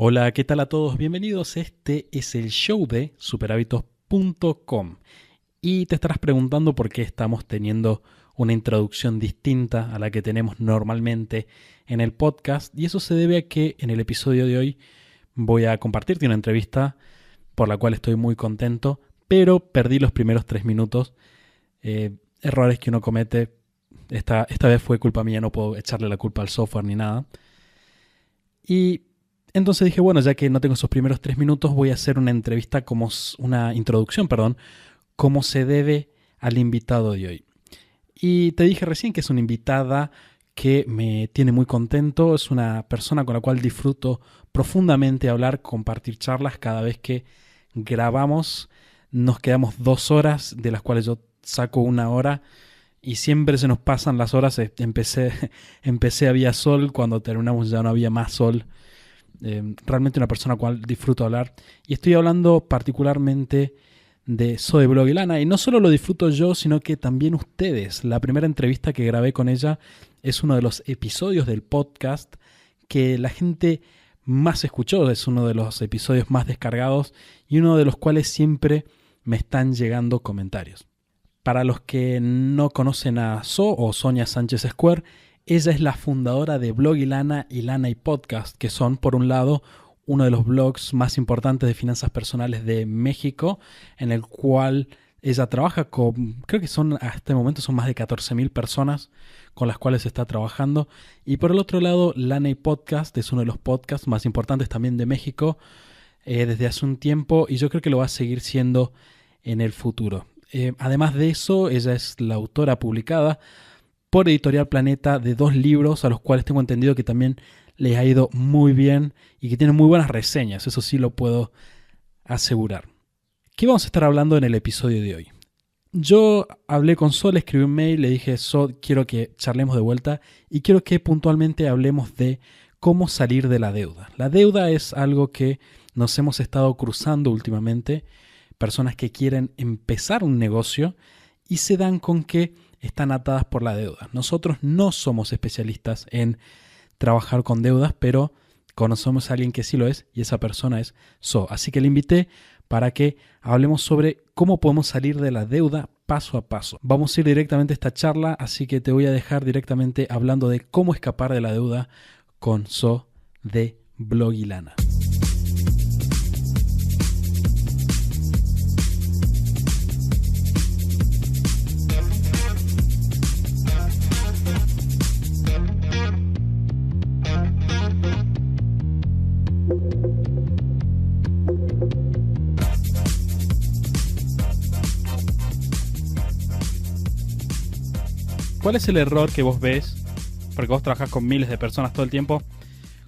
Hola, ¿qué tal a todos? Bienvenidos. Este es el show de superhábitos.com. Y te estarás preguntando por qué estamos teniendo una introducción distinta a la que tenemos normalmente en el podcast. Y eso se debe a que en el episodio de hoy voy a compartirte una entrevista por la cual estoy muy contento, pero perdí los primeros 3 minutos. Errores que uno comete. Esta vez fue culpa mía, no puedo echarle la culpa al software ni nada. Y entonces dije, bueno, ya que no tengo esos primeros 3 minutos, voy a hacer una entrevista una introducción, como se debe al invitado de hoy. Y te dije recién que es una invitada que me tiene muy contento, es una persona con la cual disfruto profundamente hablar, compartir charlas. Cada vez que grabamos nos quedamos 2 horas, de las cuales yo saco 1 hora, y siempre se nos pasan las horas. Empecé había sol, cuando terminamos ya no había más sol. Realmente una persona con la cual disfruto hablar, y estoy hablando particularmente de Zoe Blogilana, y no solo lo disfruto yo, sino que también ustedes. La primera entrevista que grabé con ella es uno de los episodios del podcast que la gente más escuchó, es uno de los episodios más descargados y uno de los cuales siempre me están llegando comentarios. Para los que no conocen a o Sonia Sánchez Square, ella es la fundadora de Blogilana y Lana y Podcast, que son, por un lado, uno de los blogs más importantes de finanzas personales de México, en el cual ella trabaja con, creo que hasta este momento son más de 14,000 personas con las cuales está trabajando. Y por el otro lado, Lana y Podcast es uno de los podcasts más importantes también de México desde hace un tiempo, y yo creo que lo va a seguir siendo en el futuro. Además de eso, ella es la autora publicada por Editorial Planeta de 2 libros, a los cuales tengo entendido que también les ha ido muy bien y que tienen muy buenas reseñas, eso sí lo puedo asegurar. ¿Qué vamos a estar hablando en el episodio de hoy? Yo hablé con Sol, le escribí un mail, le dije, Sol, quiero que charlemos de vuelta y quiero que puntualmente hablemos de cómo salir de la deuda. La deuda es algo que nos hemos estado cruzando últimamente, personas que quieren empezar un negocio y se dan con que están atadas por la deuda. Nosotros no somos especialistas en trabajar con deudas, pero conocemos a alguien que sí lo es, y esa persona es So. Así que le invité para que hablemos sobre cómo podemos salir de la deuda paso a paso. Vamos a ir directamente a esta charla, así que te voy a dejar directamente hablando de cómo escapar de la deuda con So de Blogilana. ¿Cuál es el error que vos ves? Porque vos trabajás con miles de personas todo el tiempo.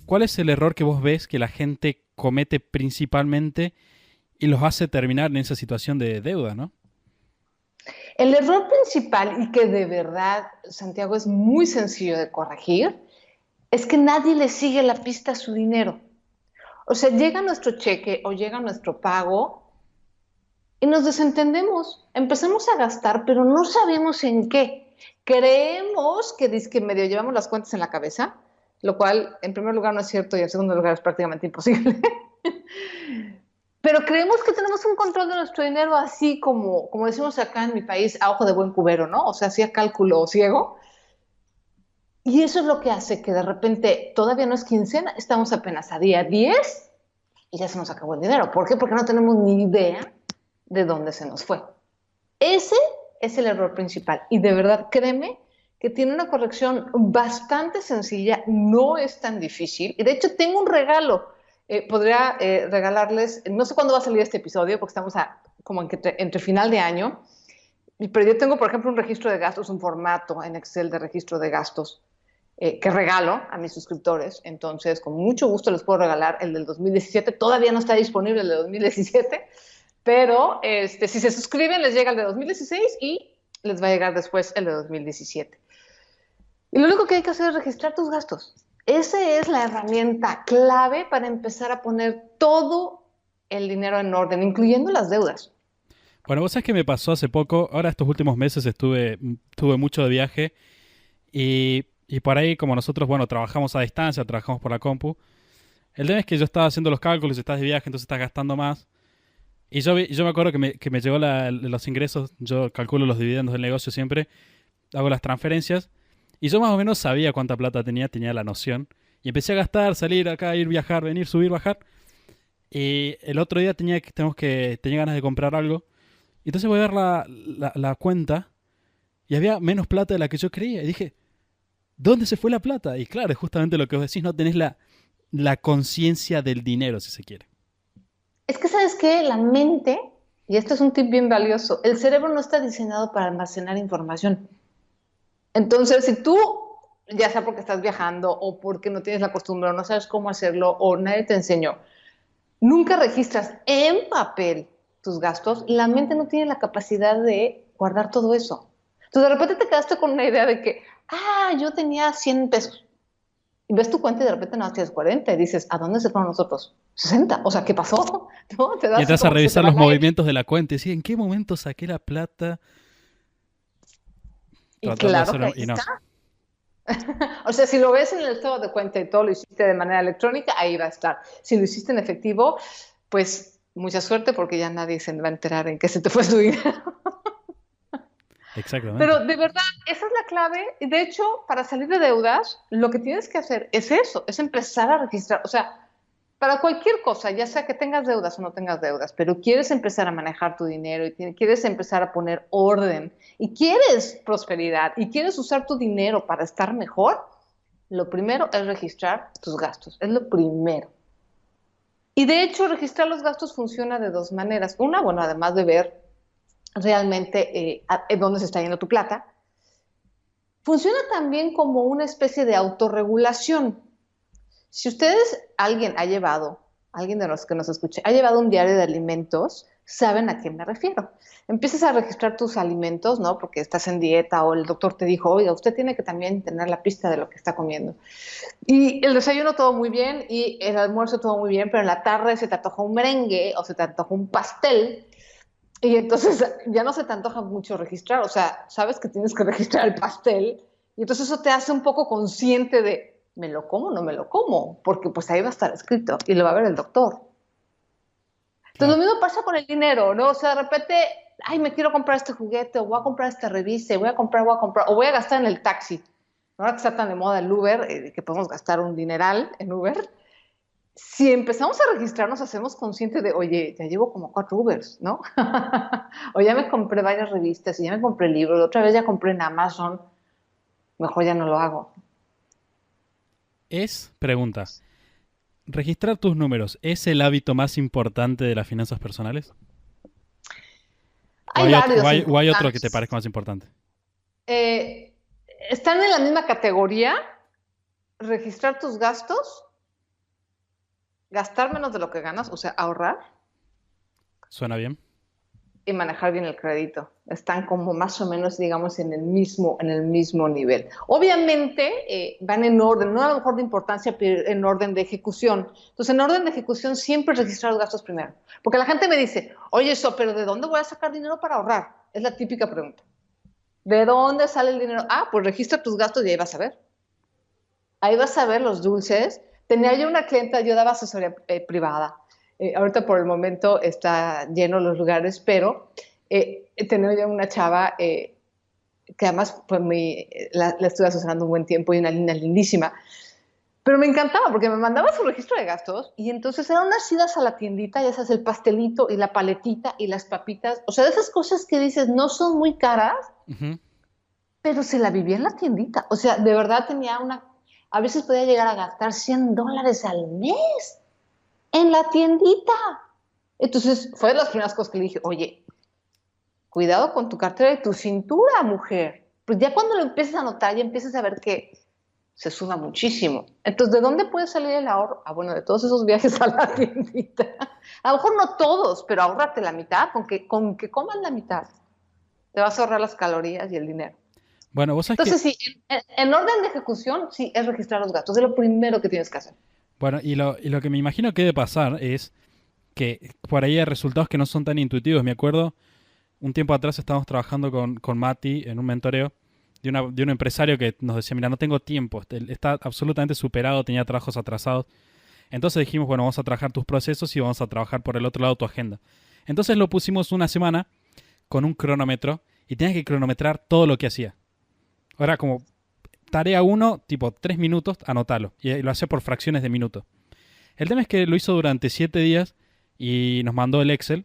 ¿Cuál es el error que vos ves que la gente comete principalmente y los hace terminar en esa situación de deuda, ¿no? El error principal, y que de verdad, Santiago, es muy sencillo de corregir, es que nadie le sigue la pista a su dinero. O sea, llega nuestro cheque o llega nuestro pago y nos desentendemos. Empezamos a gastar, pero no sabemos en qué. Creemos que medio llevamos las cuentas en la cabeza, lo cual en primer lugar no es cierto y en segundo lugar es prácticamente imposible. Pero creemos que tenemos un control de nuestro dinero así como decimos acá en mi país, a ojo de buen cubero, ¿no? O sea, así a cálculo ciego. Y eso es lo que hace que de repente todavía no es quincena, estamos apenas a día 10 y ya se nos acabó el dinero. ¿Por qué? Porque no tenemos ni idea de dónde se nos fue. Ese es el error principal. Y de verdad, créeme que tiene una corrección bastante sencilla, no es tan difícil. Y de hecho, tengo un regalo. Podría regalarles, no sé cuándo va a salir este episodio, porque estamos como entre final de año, pero yo tengo, por ejemplo, un registro de gastos, un formato en Excel de registro de gastos que regalo a mis suscriptores. Entonces, con mucho gusto les puedo regalar el del 2017. Todavía no está disponible el de 2017, pero si se suscriben les llega el de 2016 y les va a llegar después el de 2017. Y lo único que hay que hacer es registrar tus gastos. Esa es la herramienta clave para empezar a poner todo el dinero en orden, incluyendo las deudas. Bueno, vos sabés que me pasó hace poco. Ahora estos últimos meses estuve mucho de viaje y por ahí, como nosotros, bueno, trabajamos a distancia, trabajamos por la compu, El tema es que yo estaba haciendo los cálculos, estás de viaje, entonces estás gastando más. Y yo me acuerdo que me llegó los ingresos, yo calculo los dividendos del negocio siempre, hago las transferencias, y yo más o menos sabía cuánta plata tenía la noción. Y empecé a gastar, salir acá, ir, viajar, venir, subir, bajar. Y el otro día tenía ganas de comprar algo. Y entonces voy a ver la cuenta y había menos plata de la que yo creía. Y dije, ¿dónde se fue la plata? Y claro, es justamente lo que vos decís, no tenés la conciencia del dinero, si se quiere. Es que, ¿sabes qué? La mente, y esto es un tip bien valioso, el cerebro no está diseñado para almacenar información. Entonces, si tú, ya sea porque estás viajando o porque no tienes la costumbre o no sabes cómo hacerlo o nadie te enseñó, nunca registras en papel tus gastos, la mente no tiene la capacidad de guardar todo eso. Entonces, de repente te quedaste con una idea de que, yo tenía 100 pesos. Y ves tu cuenta y de repente no tienes 40 y dices, ¿a dónde se fueron los otros 60? O sea, ¿qué pasó? ¿No? Te Y das entras a como que se te revisar los van a ir. movimientos de la cuenta y decís, ¿en qué momento saqué la plata? Y Tratando de claro que hacer... ahí Y no. está. O sea, si lo ves en el estado de cuenta y todo lo hiciste de manera electrónica, ahí va a estar. Si lo hiciste en efectivo, pues mucha suerte porque ya nadie se va a enterar en qué se te fue tu dinero. Exactamente. Pero de verdad, esa es la clave. De hecho, para salir de deudas, lo que tienes que hacer es eso, es empezar a registrar. O sea, para cualquier cosa, ya sea que tengas deudas o no tengas deudas, pero quieres empezar a manejar tu dinero y quieres empezar a poner orden y quieres prosperidad y quieres usar tu dinero para estar mejor, lo primero es registrar tus gastos. Es lo primero. Y de hecho, registrar los gastos funciona de dos maneras. Una, bueno, además de ver realmente dónde se está yendo tu plata, funciona también como una especie de autorregulación. Si alguien de los que nos escuche, ha llevado un diario de alimentos, saben a qué me refiero. Empiezas a registrar tus alimentos, ¿no? Porque estás en dieta o el doctor te dijo, oiga, usted tiene que también tener la pista de lo que está comiendo. Y el desayuno todo muy bien y el almuerzo todo muy bien, pero en la tarde se te antoja un merengue o se te antoja un pastel y entonces ya no se te antoja mucho registrar. O sea, sabes que tienes que registrar el pastel y entonces eso te hace un poco consciente de, ¿me lo como o no me lo como? Porque pues ahí va a estar escrito y lo va a ver el doctor. Entonces Claro. lo mismo pasa con el dinero, ¿no? O sea, de repente, me quiero comprar este juguete, o voy a comprar esta revista, voy a comprar, o voy a gastar en el taxi. Ahora que está tan de moda el Uber, que podemos gastar un dineral en Uber, si empezamos a registrarnos, hacemos consciente de, oye, ya llevo como 4 Ubers, ¿no? O ya me compré varias revistas, y ya me compré libros, otra vez ya compré en Amazon, mejor ya no lo hago. Pregunta, ¿registrar tus números es el hábito más importante de las finanzas personales? Hay varios O hay otro que te importantes. parezca más importante? Eh, Están en la misma categoría, registrar tus gastos, gastar menos de lo que ganas, o sea, ahorrar, ¿Suena bien? y manejar bien el crédito. Están como más o menos, digamos, en el mismo nivel. Obviamente van en orden, no a lo mejor de importancia, pero en orden de ejecución. Entonces, en orden de ejecución siempre registrar los gastos primero. Porque la gente me dice, oye, pero ¿de dónde voy a sacar dinero para ahorrar? Es la típica pregunta. ¿De dónde sale el dinero? Pues registra tus gastos y ahí vas a ver. Ahí vas a ver los dulces. Tenía yo una clienta, yo daba asesoría privada. Ahorita por el momento está lleno los lugares, pero tenía yo una chava que además la estuve asesorando un buen tiempo y una niña lindísima. Pero me encantaba porque me mandaba su registro de gastos y entonces eran unas idas a la tiendita, ya sabes, el pastelito y la paletita y las papitas. O sea, de esas cosas que dices no son muy caras, Ujú. pero se la vivía en la tiendita. O sea, de verdad a veces podía llegar a gastar $100 al mes en la tiendita. Entonces, fue de las primeras cosas que le dije, oye, cuidado con tu cartera y tu cintura, mujer. Pues ya cuando lo empiezas a notar, ya empiezas a ver que se suma muchísimo. Entonces, ¿de dónde puede salir el ahorro? Bueno, de todos esos viajes a la tiendita. A lo mejor no todos, pero ahórrate la mitad, con que comas la mitad. Te vas a ahorrar las calorías y el dinero. Bueno, vos sabés que... Entonces, sí, en orden de ejecución, sí, es registrar los gastos. Es lo primero que tienes que hacer. Bueno, y lo que me imagino que debe pasar es que por ahí hay resultados que no son tan intuitivos. Me acuerdo, un tiempo atrás estábamos trabajando con Mati en un mentoreo de un empresario que nos decía, mira, no tengo tiempo, está absolutamente superado, tenía trabajos atrasados. Entonces dijimos, bueno, vamos a trabajar tus procesos y vamos a trabajar por el otro lado tu agenda. Entonces lo pusimos una semana con un cronómetro y tenías que cronometrar todo lo que hacía. Ahora como tarea uno, tipo 3 minutos, anotalo. Y lo hacía por fracciones de minuto. El tema es que lo hizo durante 7 días y nos mandó el Excel.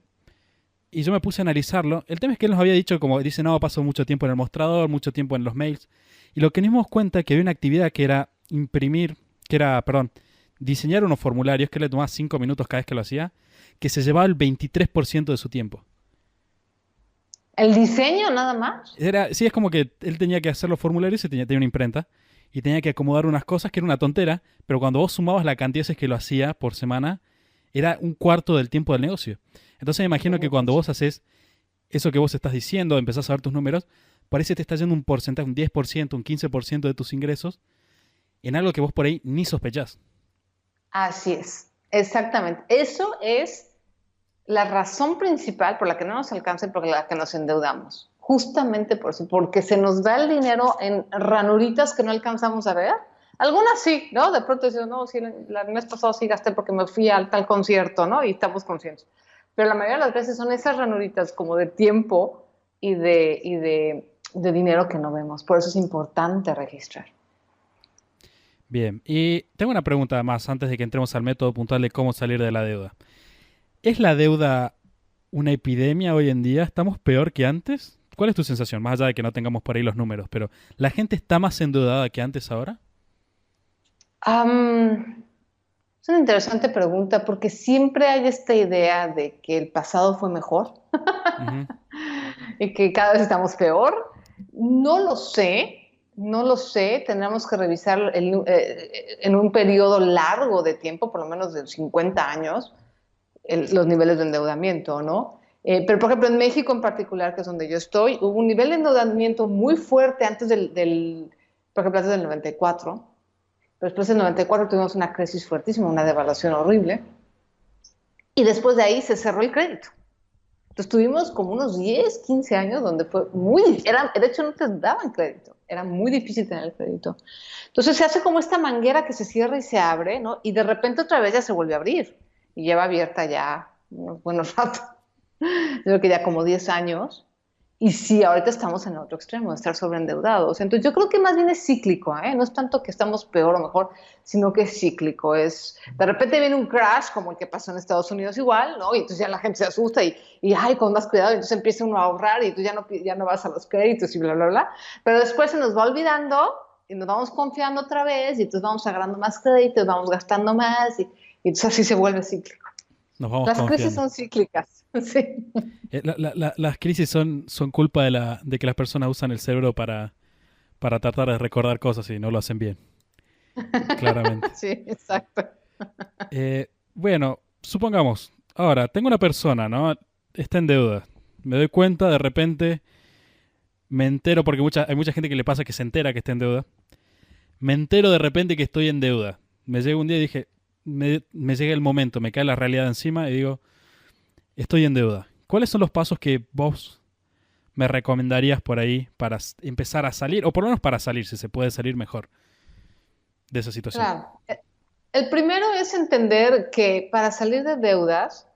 Y yo me puse a analizarlo. El tema es que él nos había dicho, como dice, no, paso mucho tiempo en el mostrador, mucho tiempo en los mails. Y lo que nos dimos cuenta es que había una actividad que era diseñar unos formularios que le tomaba 5 minutos cada vez que lo hacía, que se llevaba el 23% de su tiempo. ¿El diseño nada más? Sí, es como que él tenía que hacer los formularios y tenía una imprenta. Y tenía que acomodar unas cosas que era una tontera, pero cuando vos sumabas la cantidad de veces que lo hacía por semana, era un cuarto del tiempo del negocio. Entonces me imagino que cuando vos haces eso que vos estás diciendo, empezás a ver tus números, parece que te está yendo un porcentaje, un 10%, un 15% de tus ingresos en algo que vos por ahí ni sospechás. Así es, exactamente. Eso es la razón principal por la que no nos alcanza y por la que nos endeudamos. Justamente por eso, porque se nos da el dinero en ranuritas que no alcanzamos a ver. Algunas sí, ¿no? De pronto decimos, no, sí, el mes pasado sí gasté porque me fui al tal concierto, ¿no? Y estamos conscientes. Pero la mayoría de las veces son esas ranuritas como de tiempo y de dinero que no vemos. Por eso es importante registrar. Bien, y tengo una pregunta más antes de que entremos al método puntual de cómo salir de la deuda. ¿Es la deuda una epidemia hoy en día? ¿Estamos peor que antes? ¿Cuál es tu sensación? Más allá de que no tengamos por ahí los números, pero ¿la gente está más endeudada que antes ahora? Es una interesante pregunta porque siempre hay esta idea de que el pasado fue mejor Ujú. y que cada vez estamos peor. No lo sé, no lo sé. Tendremos que revisar en un periodo largo de tiempo, por lo menos de 50 años, los niveles de endeudamiento, ¿no? Pero, por ejemplo, en México en particular, que es donde yo estoy, hubo un nivel de endeudamiento muy fuerte antes por ejemplo, antes del 94. Pero después del 94 tuvimos una crisis fuertísima, una devaluación horrible. Y después de ahí se cerró el crédito. Entonces tuvimos como unos 10, 15 años donde fue de hecho no te daban crédito, era muy difícil tener el crédito. Entonces se hace como esta manguera que se cierra y se abre, ¿no? Y de repente otra vez ya se vuelve a abrir y lleva abierta ya unos buenos ratos. Yo creo que ya como 10 años. Y sí, ahorita estamos en el otro extremo, de estar sobreendeudados. Entonces yo creo que más bien es cíclico, ¿eh? No es tanto que estamos peor o mejor, sino que es cíclico. De repente viene un crash, como el que pasó en Estados Unidos igual, ¿no? Y entonces ya la gente se asusta y ay, con más cuidado, y entonces empieza uno a ahorrar y tú ya no vas a los créditos y bla, bla, bla. Pero después se nos va olvidando y nos vamos confiando otra vez y entonces vamos agarrando más créditos, vamos gastando más y entonces así se vuelve cíclico. Nos vamos Las crisis confiando. son cíclicas, sí. Las crisis son culpa de que las personas usan el cerebro para tratar de recordar cosas y no lo hacen bien, claramente. Sí, exacto. Bueno, supongamos, ahora, tengo una persona, ¿no? Está en deuda. Me doy cuenta, de repente, me entero, porque hay mucha gente que le pasa que se entera que está en deuda. Me entero de repente que estoy en deuda. Me llega un día y dije, me llega el momento, me cae la realidad encima y digo, estoy en deuda. ¿Cuáles son los pasos que vos me recomendarías por ahí para empezar a salir, o por lo menos para salir, si se puede salir mejor de esa situación? Claro. El primero es entender que para salir de deudas,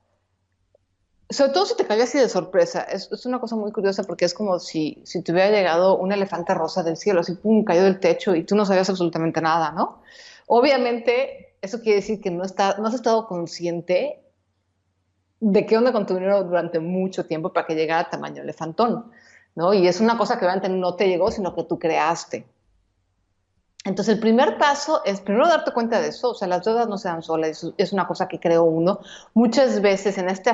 sobre todo si te cayó así de sorpresa, es una cosa muy curiosa porque es como si te hubiera llegado un elefante rosa del cielo, así pum, cayó del techo y tú no sabías absolutamente nada, ¿no? Obviamente, eso quiere decir que no has estado consciente de qué onda con tu dinero durante mucho tiempo para que llegara a tamaño elefantón, ¿no? Y es una cosa que obviamente no te llegó, sino que tú creaste. Entonces, el primer paso es primero darte cuenta de eso. O sea, las deudas no se dan solas, es una cosa que creó uno. Muchas veces en este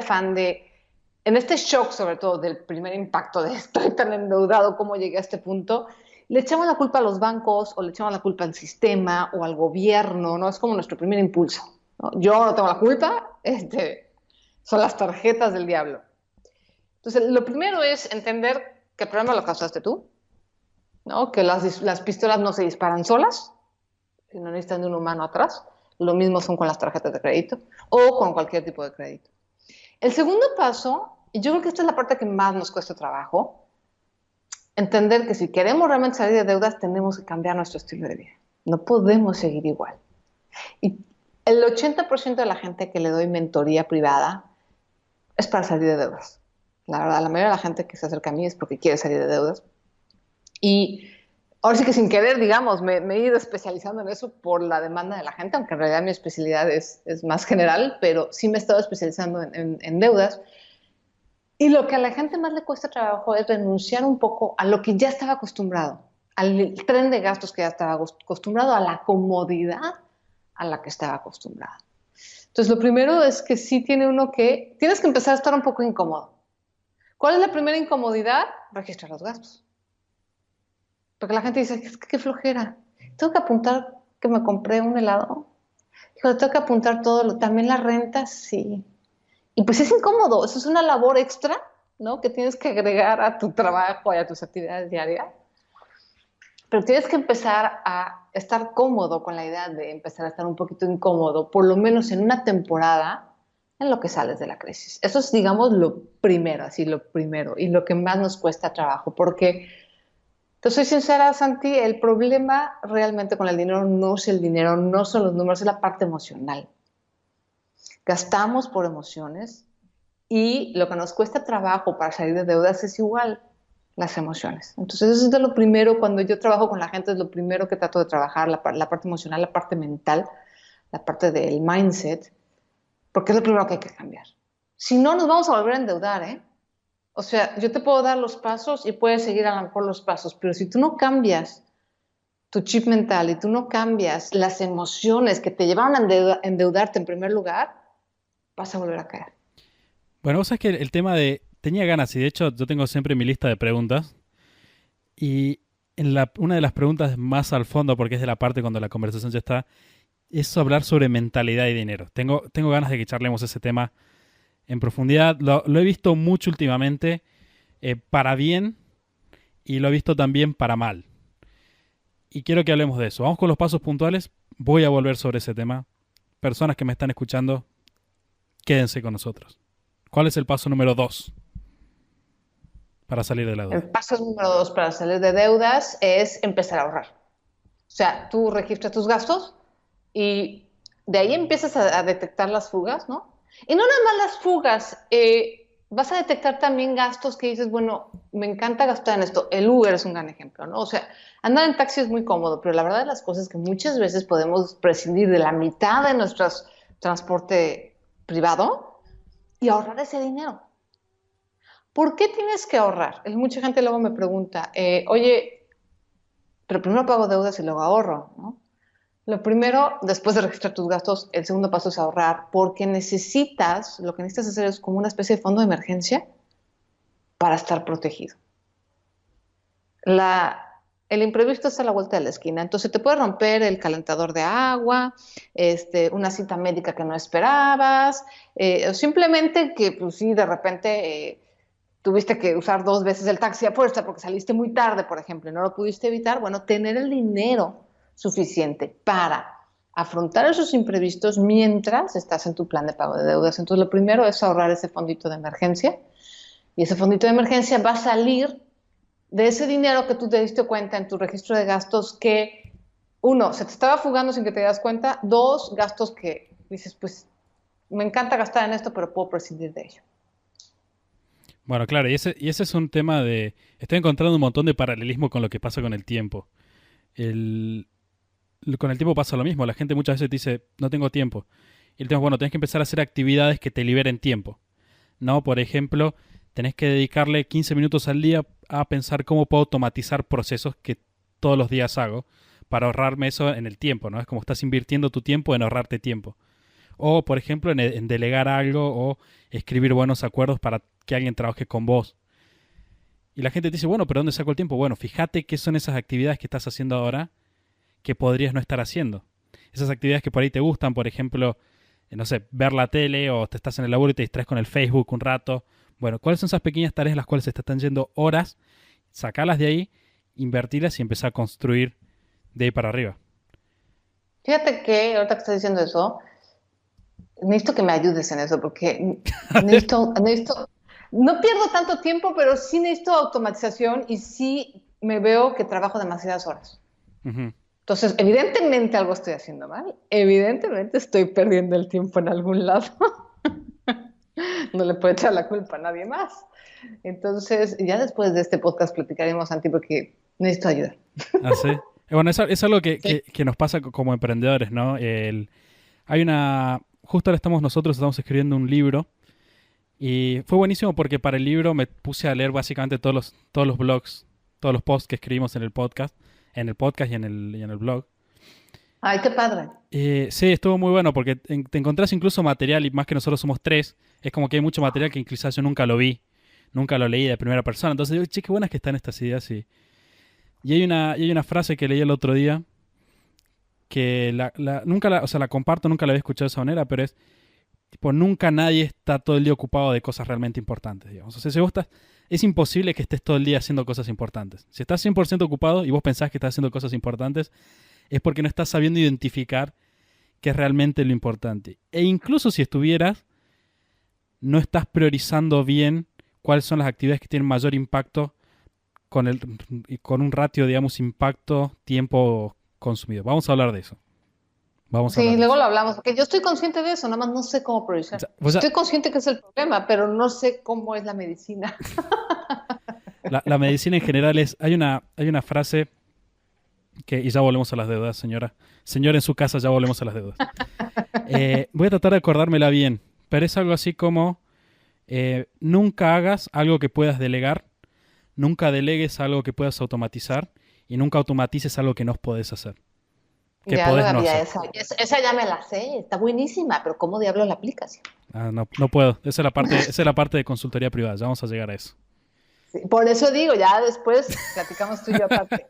en este shock sobre todo del primer impacto de estoy tan endeudado, cómo llegué a este punto, le echamos la culpa a los bancos o le echamos la culpa al sistema o al gobierno, ¿no? Es como nuestro primer impulso, ¿no? Yo no tengo la culpa, son las tarjetas del diablo. Entonces, lo primero es entender que el problema lo causaste tú, ¿no? Que las pistolas no se disparan solas, que no necesitan de un humano atrás. Lo mismo son con las tarjetas de crédito o con cualquier tipo de crédito. El segundo paso, y yo creo que esta es la parte que más nos cuesta trabajo, entender que si queremos realmente salir de deudas, tenemos que cambiar nuestro estilo de vida. No podemos seguir igual. Y El 80% de la gente que le doy mentoría privada es para salir de deudas. La verdad, la mayoría de la gente que se acerca a mí es porque quiere salir de deudas. Y ahora sí que sin querer, digamos, me he ido especializando en eso por la demanda de la gente, aunque en realidad mi especialidad es más general, pero sí me he estado especializando en deudas. Y lo que a la gente más le cuesta trabajo es renunciar un poco a lo que ya estaba acostumbrado, al tren de gastos que ya estaba acostumbrado, a la comodidad a la que estaba acostumbrado. Entonces, lo primero es que sí tiene uno que, tienes que empezar a estar un poco incómodo. ¿Cuál es la primera incomodidad? Registrar los gastos. Porque la gente dice, es que qué flojera. Tengo que apuntar que me compré un helado. Híjole, tengo que apuntar todo, también la renta, sí. Y pues es incómodo, eso es una labor extra, ¿no? Que tienes que agregar a tu trabajo y a tus actividades diarias. Pero tienes que empezar a estar cómodo con la idea de empezar a estar un poquito incómodo, por lo menos en una temporada, en lo que sales de la crisis. Eso es, digamos, lo primero, así lo primero, y lo que más nos cuesta trabajo, porque, te soy sincera, Santi, el problema realmente con el dinero no es el dinero, no son los números, es la parte emocional. Gastamos por emociones y lo que nos cuesta trabajo para salir de deudas es igual, las emociones. Entonces eso es de lo primero, cuando yo trabajo con la gente, es lo primero que trato de trabajar, la parte emocional, la parte mental, la parte del mindset, porque es lo primero que hay que cambiar. Si no, nos vamos a volver a endeudar, ¿eh? O sea, yo te puedo dar los pasos y puedes seguir a lo mejor los pasos, pero si tú no cambias tu chip mental y tú no cambias las emociones que te llevaron a endeudarte en primer lugar, vas a volver a caer. Bueno, vos sabés que el tema de... Tenía ganas y de hecho yo tengo siempre mi lista de preguntas y una de las preguntas más al fondo, porque es de la parte cuando la conversación ya está, es hablar sobre mentalidad y dinero. Tengo ganas de que charlemos ese tema en profundidad. Lo he visto mucho últimamente para bien y lo he visto también para mal. Y quiero que hablemos de eso. Vamos con los pasos puntuales. Voy a volver sobre ese tema. Personas que me están escuchando, quédense con nosotros. ¿Cuál es el paso número 2 para salir de la El deuda? paso número 2 para salir de deudas es empezar a ahorrar. O sea, tú registras tus gastos y de ahí empiezas a detectar las fugas, ¿no? Y no nada más las fugas, vas a detectar también gastos que dices, bueno, me encanta gastar en esto. El Uber es un gran ejemplo, ¿no? O sea, andar en taxi es muy cómodo, pero la verdad de las cosas es que muchas veces podemos prescindir de la mitad de nuestro transporte privado y ahorrar ese dinero. ¿Por qué tienes que ahorrar? Mucha gente luego me pregunta, oye, pero primero pago deudas y luego ahorro, ¿no? Lo primero, después de registrar tus gastos, el segundo paso es ahorrar, porque lo que necesitas hacer es como una especie de fondo de emergencia para estar protegido. El imprevisto está a la vuelta de la esquina, entonces te puede romper el calentador de agua, una cita médica que no esperabas, o simplemente que, pues sí, de repente tuviste que usar 2 veces el taxi a fuerza porque saliste muy tarde, por ejemplo, y no lo pudiste evitar. Bueno, tener el dinero suficiente para afrontar esos imprevistos mientras estás en tu plan de pago de deudas. Entonces, lo primero es ahorrar ese fondito de emergencia, y ese fondito de emergencia va a salir de ese dinero que tú te diste cuenta en tu registro de gastos que, uno, se te estaba fugando sin que te das cuenta, dos, gastos que dices, pues, me encanta gastar en esto, pero puedo prescindir de ello. Bueno, claro, y ese es un tema de... Estoy encontrando un montón de paralelismo con lo que pasa con el tiempo. Con el tiempo pasa lo mismo. La gente muchas veces te dice, no tengo tiempo. Y el tema es, bueno, tenés que empezar a hacer actividades que te liberen tiempo. ¿No? Por ejemplo, tenés que dedicarle 15 minutos al día a pensar cómo puedo automatizar procesos que todos los días hago para ahorrarme eso en el tiempo, ¿no? Es como estás invirtiendo tu tiempo en ahorrarte tiempo. O, por ejemplo, en delegar algo o escribir buenos acuerdos para que alguien trabaje con vos. Y la gente te dice, bueno, pero ¿dónde saco el tiempo? Bueno, fíjate qué son esas actividades que estás haciendo ahora que podrías no estar haciendo. Esas actividades que por ahí te gustan, por ejemplo, no sé, ver la tele o te estás en el laburo y te distraes con el Facebook un rato. Bueno, ¿cuáles son esas pequeñas tareas en las cuales se te están yendo horas? Sacarlas de ahí, invertirlas y empezar a construir de ahí para arriba. Fíjate que ahorita que estás diciendo eso, necesito que me ayudes en eso, porque no pierdo tanto tiempo, pero sí necesito automatización y sí me veo que trabajo demasiadas horas. Uh-huh. Entonces, evidentemente algo estoy haciendo mal, evidentemente estoy perdiendo el tiempo en algún lado. No le puedo echar la culpa a nadie más. Entonces, ya después de este podcast platicaremos, Santi, porque necesito ayuda. ¿Ah, sí? Bueno, es algo que, Sí. que nos pasa como emprendedores, ¿no? Hay una... Justo ahora estamos escribiendo un libro y fue buenísimo porque para el libro me puse a leer básicamente todos los blogs, todos los posts que escribimos en el podcast y en el blog. Ay, qué padre. Sí, estuvo muy bueno porque te encontrás incluso material y más que nosotros somos tres, es como que hay mucho material que incluso yo nunca lo vi, nunca lo leí de primera persona. Entonces digo, che, qué buenas que están estas ideas. Y hay una frase que leí el otro día que nunca o sea, la comparto, nunca la había escuchado de esa manera, pero es tipo, nunca nadie está todo el día ocupado de cosas realmente importantes, digamos. O sea, si vos es imposible que estés todo el día haciendo cosas importantes. Si estás 100% ocupado y vos pensás que estás haciendo cosas importantes, es porque no estás sabiendo identificar qué es realmente lo importante. E incluso si estuvieras, no estás priorizando bien cuáles son las actividades que tienen mayor impacto con un ratio, digamos, impacto-tiempo consumido. Vamos a hablar de eso. Vamos a hablar Sí, de luego eso. lo hablamos, porque yo estoy consciente de eso, nada más no sé cómo O priorizar. sea, Estoy consciente que es el problema, pero no sé cómo es la medicina. la medicina en general hay una frase y ya volvemos a las deudas, señora. Señora en su casa, ya volvemos a las deudas. Voy a tratar de acordármela bien, pero es algo así como nunca hagas algo que puedas delegar, nunca delegues algo que puedas automatizar y nunca automatices algo que no podés hacer, que Ya lo podés no había, hacer. esa ya me la sé, está buenísima, pero ¿cómo diablos la aplicas? Ah, no, no puedo. Esa es la parte de consultoría privada. Ya vamos a llegar a eso. Sí, por eso digo, ya después platicamos tú y yo aparte.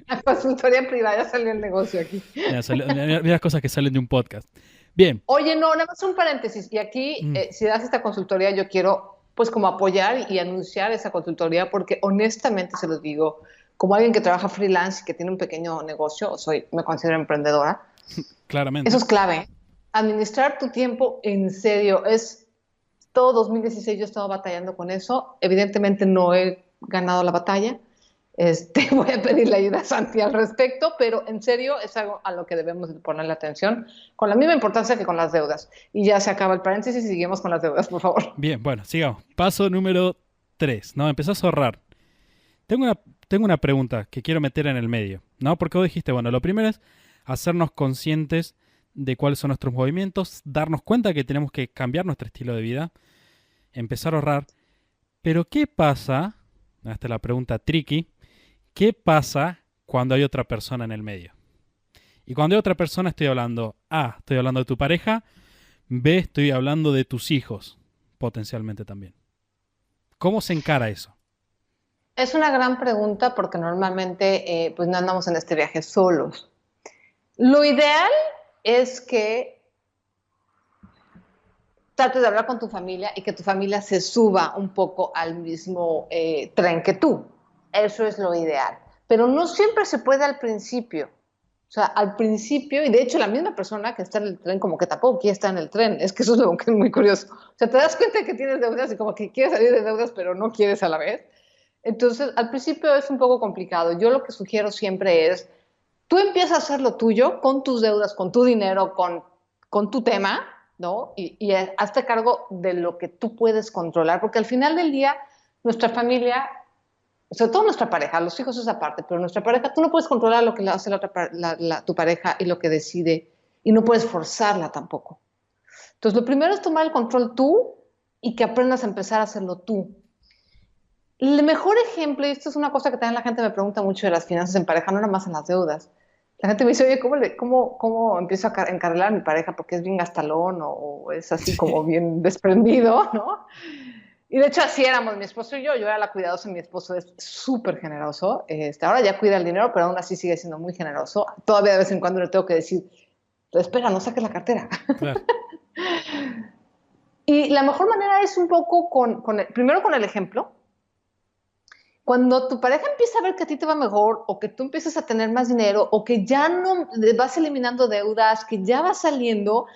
La consultoría privada, ya salió el negocio aquí. Mira las cosas que salen de un podcast. Bien. Oye, no, nada más un paréntesis. Y aquí, Mm, si das esta consultoría, yo quiero, pues, como apoyar y anunciar esa consultoría, porque honestamente se los digo, como alguien que trabaja freelance y que tiene un pequeño negocio, me considero emprendedora, eso claramente. es clave. Administrar tu tiempo en serio todo 2016 yo he estado batallando con eso. Evidentemente no he ganado la batalla. Voy a pedirle ayuda a Santi al respecto, pero en serio es algo a lo que debemos ponerle atención, con la misma importancia que con las deudas. Y ya se acaba el paréntesis y seguimos con las deudas, por favor. Bien, bueno, sigamos. Paso número 3. ¿No? Empezás a ahorrar. Tengo una, tengo una pregunta que quiero meter en el medio, ¿no? Porque vos dijiste, bueno, lo primero es hacernos conscientes de cuáles son nuestros movimientos, darnos cuenta que tenemos que cambiar nuestro estilo de vida, empezar a ahorrar. Pero ¿qué pasa? Esta es la pregunta tricky. ¿Qué pasa cuando hay otra persona en el medio? Y cuando hay otra persona estoy hablando A, estoy hablando de tu pareja, B, estoy hablando de tus hijos, potencialmente también. ¿Cómo se encara eso? Es una gran pregunta porque normalmente pues no andamos en este viaje solos. Lo ideal es que trates de hablar con tu familia y que tu familia se suba un poco al mismo tren que tú. Eso es lo ideal. Pero no siempre se puede al principio. O sea, al principio, y de hecho la misma persona que está en el tren como que tampoco quiere estar en el tren. Es que eso es lo que es muy curioso. O sea, te das cuenta que tienes deudas y como que quieres salir de deudas, pero no quieres a la vez. Entonces, al principio es un poco complicado. Yo lo que sugiero siempre es, tú empiezas a hacer lo tuyo con tus deudas, con tu dinero, con tu tema, ¿no? Y hazte cargo de lo que tú puedes controlar, porque al final del día, nuestra familia, sobre todo nuestra pareja, los hijos es aparte, pero nuestra pareja, tú no puedes controlar lo que hace tu pareja y lo que decide, y no puedes forzarla tampoco. Entonces, lo primero es tomar el control tú y que aprendas a empezar a hacerlo tú. El mejor ejemplo, y esto es una cosa que también la gente me pregunta mucho de las finanzas en pareja, no nada más en las deudas. La gente me dice, oye, ¿cómo empiezo a encarrilar a mi pareja? Porque es bien gastalón o es así como Sí, bien desprendido, ¿no? Y de hecho así éramos mi esposo y yo era la cuidadosa, mi esposo es súper generoso, ahora ya cuida el dinero, pero aún así sigue siendo muy generoso. Todavía de vez en cuando le tengo que decir, espera, no saques la cartera. claro. Y la mejor manera es un poco primero con el ejemplo. Cuando tu pareja empieza a ver que a ti te va mejor o que tú empiezas a tener más dinero o que ya no vas eliminando deudas, que ya vas saliendo,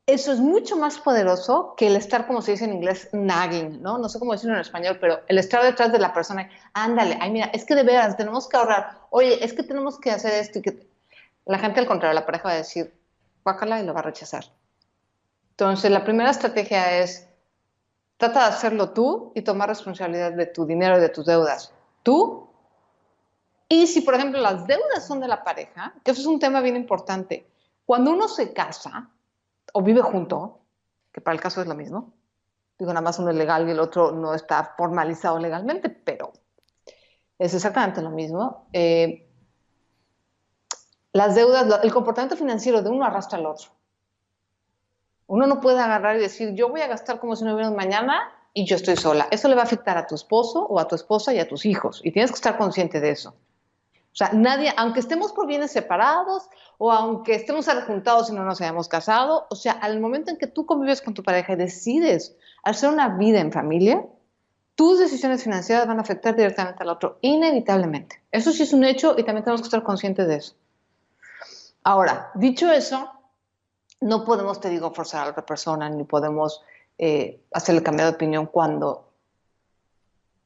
eso es mucho más poderoso que el estar, como se dice en inglés, nagging, ¿no? No sé cómo decirlo en español, pero el estar detrás de la persona, ándale, ay, mira, es que de veras tenemos que ahorrar, oye, es que tenemos que hacer esto. la gente al contrario, la pareja va a decir, guácala y lo va a rechazar. Entonces, la primera estrategia es, trata de hacerlo tú y tomar responsabilidad de tu dinero y de tus deudas. Tú. Y si, por ejemplo, las deudas son de la pareja, que eso es un tema bien importante. Cuando uno se casa o vive junto, que para el caso es lo mismo, digo, nada más uno es legal y el otro no está formalizado legalmente, pero es exactamente lo mismo. Las deudas, el comportamiento financiero de uno arrastra al otro. Uno no puede agarrar y decir, yo voy a gastar como si no hubiera un mañana y yo estoy sola. Eso le va a afectar a tu esposo o a tu esposa y a tus hijos. Y tienes que estar consciente de eso. O sea, nadie, aunque estemos por bienes separados o aunque estemos juntados y no nos hayamos casado, o sea, al momento en que tú convives con tu pareja y decides hacer una vida en familia, tus decisiones financieras van a afectar directamente al otro, inevitablemente. Eso sí es un hecho y también tenemos que estar conscientes de eso. Ahora, dicho eso, no podemos, te digo, forzar a la otra persona ni podemos hacerle cambiar de opinión cuando,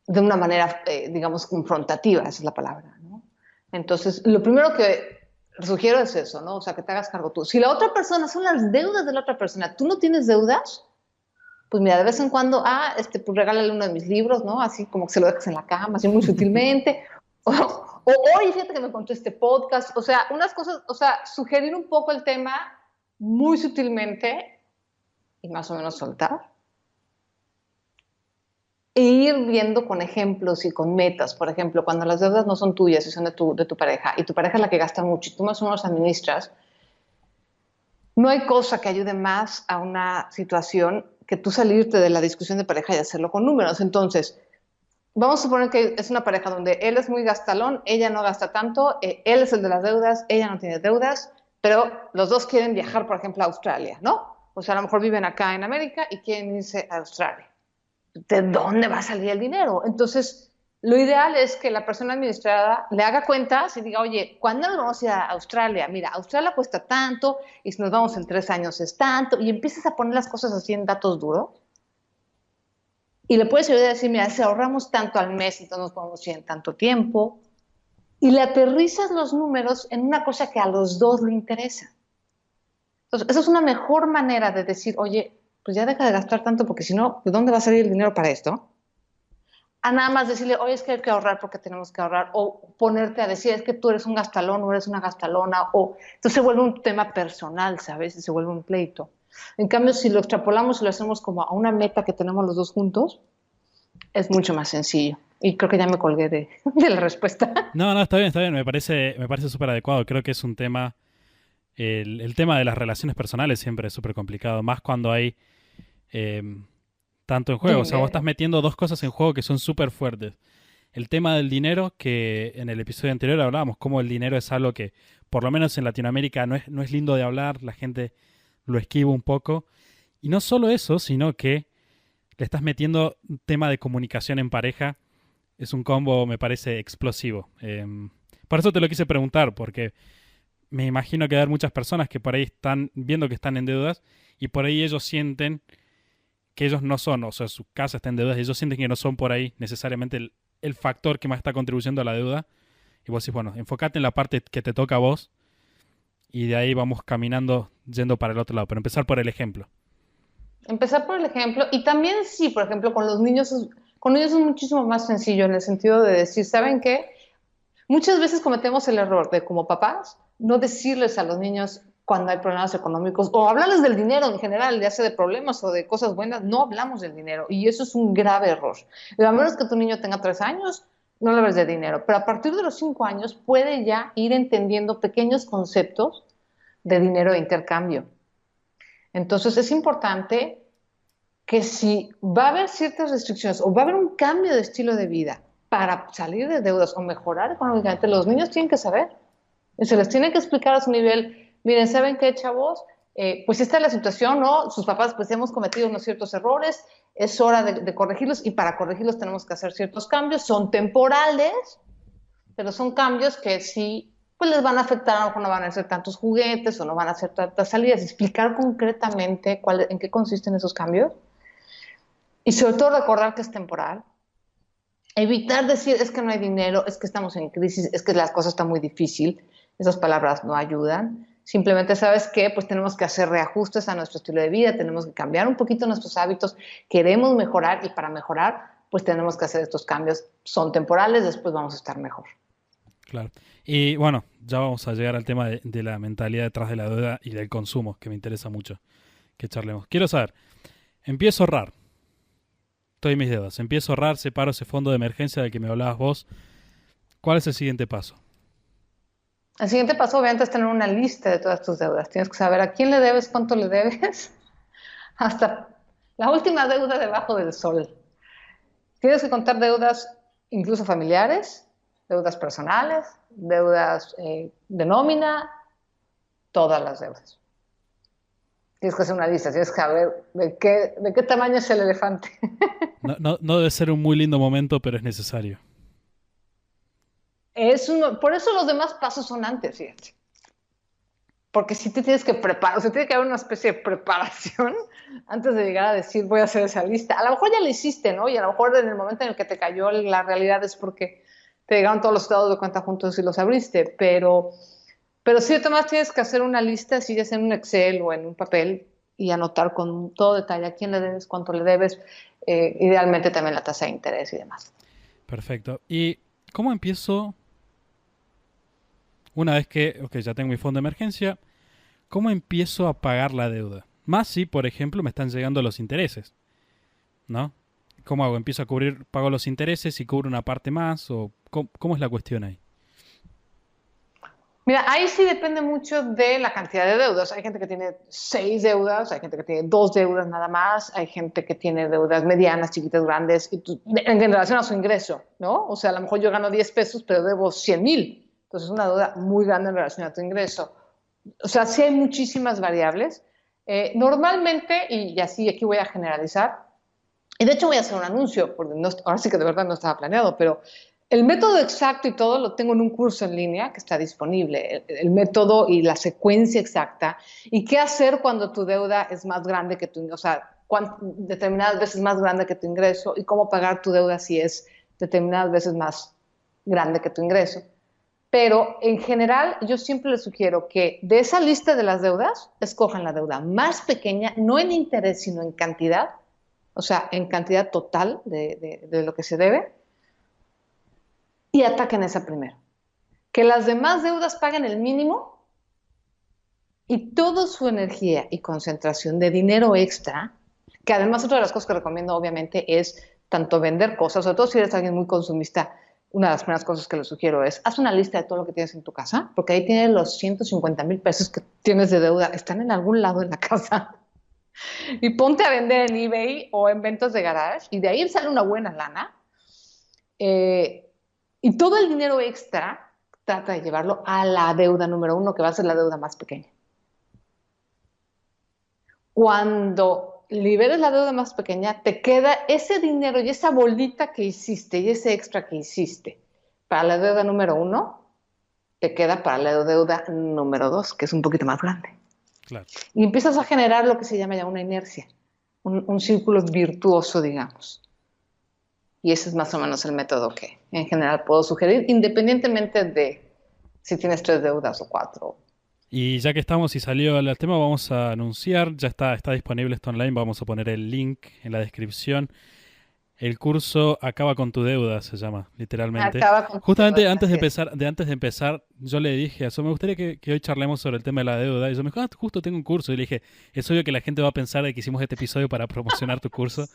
de una manera, digamos, confrontativa, esa es la palabra, ¿no? Entonces, lo primero que sugiero es eso, ¿no? O sea, que te hagas cargo tú. Si la otra persona, son las deudas de la otra persona, tú no tienes deudas, pues mira, de vez en cuando, pues regálale uno de mis libros, ¿no? Así como que se lo dejas en la cama, así muy sutilmente. O oye, fíjate que me contó este podcast. O sea, unas cosas, o sea, sugerir un poco el tema muy sutilmente y más o menos soltar. E ir viendo con ejemplos y con metas. Por ejemplo, cuando las deudas no son tuyas y son de tu pareja, y tu pareja es la que gasta mucho y tú más o menos administras, no hay cosa que ayude más a una situación que tú salirte de la discusión de pareja y hacerlo con números. Entonces, vamos a suponer que es una pareja donde él es muy gastalón, ella no gasta tanto, él es el de las deudas, ella no tiene deudas, pero los dos quieren viajar, por ejemplo, a Australia, ¿no? O sea, a lo mejor viven acá en América y quieren irse a Australia. ¿De dónde va a salir el dinero? Entonces, lo ideal es que la persona administrada le haga cuentas y diga, oye, ¿cuándo nos vamos a ir a Australia? Mira, Australia cuesta tanto y si nos vamos en 3 años es tanto, y empiezas a poner las cosas así en datos duros. Y le puedes ayudar a decir, mira, si ahorramos tanto al mes, entonces nos podemos ir en tanto tiempo. Y le aterrizas los números en una cosa que a los dos le interesa. Entonces, esa es una mejor manera de decir, oye, pues ya deja de gastar tanto porque si no, ¿de dónde va a salir el dinero para esto? A nada más decirle, oye, es que hay que ahorrar porque tenemos que ahorrar, o ponerte a decir, es que tú eres un gastalón o eres una gastalona, o entonces se vuelve un tema personal, ¿sabes? Y se vuelve un pleito. En cambio, si lo extrapolamos y lo hacemos como a una meta que tenemos los dos juntos, es mucho más sencillo. Y creo que ya me colgué de la respuesta. No, no, está bien, me parece súper adecuado. Creo que es un tema, el tema de las relaciones personales siempre es súper complicado, más cuando hay eh, tanto en juego. O sea, vos estás Dinero. metiendo dos cosas en juego que son súper fuertes. El tema del dinero, que en el episodio anterior hablábamos, cómo el dinero es algo que, por lo menos en Latinoamérica, no es lindo de hablar, la gente lo esquiva un poco. Y no solo eso, sino que le estás metiendo un tema de comunicación en pareja. Es un combo, me parece, explosivo. Por eso te lo quise preguntar, porque me imagino que hay muchas personas que por ahí están viendo que están en deudas y por ahí ellos sienten que ellos no son, o sea, su casa está en deudas y ellos sienten que no son por ahí necesariamente el factor que más está contribuyendo a la deuda. Y vos decís, bueno, enfócate en la parte que te toca a vos y de ahí vamos caminando yendo para el otro lado, pero empezar por el ejemplo. Empezar por el ejemplo. Y también sí, por ejemplo, con niños es muchísimo más sencillo en el sentido de decir, ¿saben qué? Muchas veces cometemos el error de, como papás, no decirles a los niños cuando hay problemas económicos o hablarles del dinero en general, ya sea de problemas o de cosas buenas, no hablamos del dinero y eso es un grave error. A menos que tu niño tenga 3 años, no le hables de dinero, pero a partir de los 5 años puede ya ir entendiendo pequeños conceptos de dinero e intercambio. Entonces es importante que si va a haber ciertas restricciones o va a haber un cambio de estilo de vida para salir de deudas o mejorar económicamente, los niños tienen que saber. Y se les tiene que explicar a su nivel, miren, ¿saben qué, chavos? Pues esta es la situación, ¿no? Sus papás pues hemos cometido unos ciertos errores, es hora de corregirlos y para corregirlos tenemos que hacer ciertos cambios, son temporales, pero son cambios que sí pues les van a afectar, a lo mejor no van a ser tantos juguetes o no van a ser tantas salidas, explicar concretamente en qué consisten esos cambios y sobre todo recordar que es temporal. Evitar decir, es que no hay dinero, es que estamos en crisis, es que las cosas están muy difícil. Esas palabras no ayudan. Simplemente, ¿sabes qué? Pues tenemos que hacer reajustes a nuestro estilo de vida, tenemos que cambiar un poquito nuestros hábitos, queremos mejorar y para mejorar, pues tenemos que hacer estos cambios. Son temporales, después vamos a estar mejor. Claro. Y bueno, ya vamos a llegar al tema de la mentalidad detrás de la deuda y del consumo, que me interesa mucho que charlemos. Quiero saber, empiezo a ahorrar, estoy en mis deudas, empiezo a ahorrar, separo ese fondo de emergencia del que me hablabas vos. ¿Cuál es el siguiente paso? El siguiente paso, obviamente, es tener una lista de todas tus deudas. Tienes que saber a quién le debes, cuánto le debes, hasta la última deuda debajo del sol. Tienes que contar deudas incluso familiares, deudas personales, deudas de nómina, todas las deudas. Tienes que hacer una lista, tienes que saber de qué tamaño es el elefante. No debe ser un muy lindo momento, pero es necesario. Por eso los demás pasos son antes, fíjate. Porque si te tienes que preparar, o sea, tiene que haber una especie de preparación antes de llegar a decir voy a hacer esa lista. A lo mejor ya la hiciste, ¿no? Y a lo mejor en el momento en el que te cayó la realidad es porque te llegaron todos los estados de cuenta juntos y los abriste, pero sí, además tienes que hacer una lista, así ya sea en un Excel o en un papel, y anotar con todo detalle a quién le debes, cuánto le debes, idealmente también la tasa de interés y demás. Perfecto. ¿Y cómo empiezo una vez que, ok, ya tengo mi fondo de emergencia, cómo empiezo a pagar la deuda? Más si, por ejemplo, me están llegando los intereses, ¿no? ¿Cómo hago? ¿Empiezo a cubrir, pago los intereses y cubro una parte más? ¿O cómo es la cuestión ahí? Mira, ahí sí depende mucho de la cantidad de deudas. Hay gente que tiene 6 deudas, hay gente que tiene 2 deudas nada más, hay gente que tiene deudas medianas, chiquitas, grandes, en relación a su ingreso, ¿no? O sea, a lo mejor yo gano 10 pesos, pero debo 100,000. Entonces es una deuda muy grande en relación a tu ingreso. O sea, sí hay muchísimas variables. Normalmente, y así aquí voy a generalizar, y de hecho voy a hacer un anuncio, porque ahora sí que de verdad no estaba planeado, pero el método exacto y todo lo tengo en un curso en línea que está disponible, el método y la secuencia exacta, y qué hacer cuando tu deuda es más grande que tu, o sea, determinadas veces más grande que tu ingreso, y cómo pagar tu deuda si es determinadas veces más grande que tu ingreso. Pero en general yo siempre les sugiero que de esa lista de las deudas, escojan la deuda más pequeña, no en interés, sino en cantidad, o sea, en cantidad total de lo que se debe, y ataquen esa primero. Que las demás deudas paguen el mínimo y toda su energía y concentración de dinero extra, que además otra de las cosas que recomiendo obviamente es tanto vender cosas, sobre todo si eres alguien muy consumista, una de las primeras cosas que les sugiero es, haz una lista de todo lo que tienes en tu casa, porque ahí tienes los 150,000 pesos que tienes de deuda, están en algún lado en la casa, y ponte a vender en eBay o en ventas de garage, y de ahí sale una buena lana, y todo el dinero extra trata de llevarlo a la deuda número 1, que va a ser la deuda más pequeña. Cuando liberes la deuda más pequeña, te queda ese dinero y esa bolita que hiciste y ese extra que hiciste para la deuda número 1, te queda para la deuda número 2, que es un poquito más grande. Claro. Y empiezas a generar lo que se llama ya una inercia, un círculo virtuoso, digamos. Y ese es más o menos el método que en general puedo sugerir, independientemente de si tienes 3 deudas o 4. Y ya que estamos y salió el tema, vamos a anunciar, ya está disponible esto online, vamos a poner el link en la descripción. El curso Acaba con tu deuda se llama, literalmente. Acaba con Justamente deuda, antes de empezar, yo le dije a eso, me gustaría que hoy charlemos sobre el tema de la deuda. Y yo me dijo, justo tengo un curso. Y le dije, es obvio que la gente va a pensar de que hicimos este episodio para promocionar tu curso.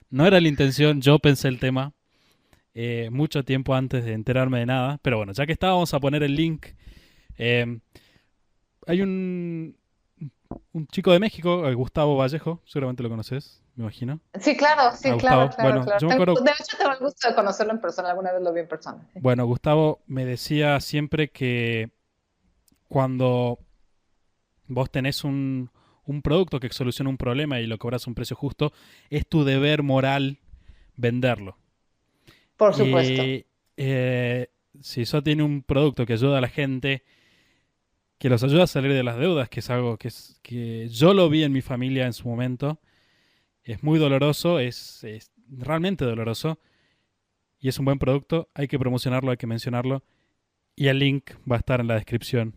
No era la intención, yo pensé el tema mucho tiempo antes de enterarme de nada. Pero bueno, ya que está, vamos a poner el link. Hay un chico de México, Gustavo Vallejo, seguramente lo conoces, me imagino. Sí, claro, sí, Gustavo. claro. Bueno, yo me acuerdo. De hecho, tengo el gusto de conocerlo en persona, alguna vez lo vi en persona. Sí. Bueno, Gustavo me decía siempre que cuando vos tenés un producto que soluciona un problema y lo cobras a un precio justo, es tu deber moral venderlo. Por supuesto. Y si eso tiene un producto que ayuda a la gente, que los ayuda a salir de las deudas, que es algo que yo lo vi en mi familia en su momento, es muy doloroso, es realmente doloroso, y es un buen producto, hay que promocionarlo, hay que mencionarlo, Y el link va a estar en la descripción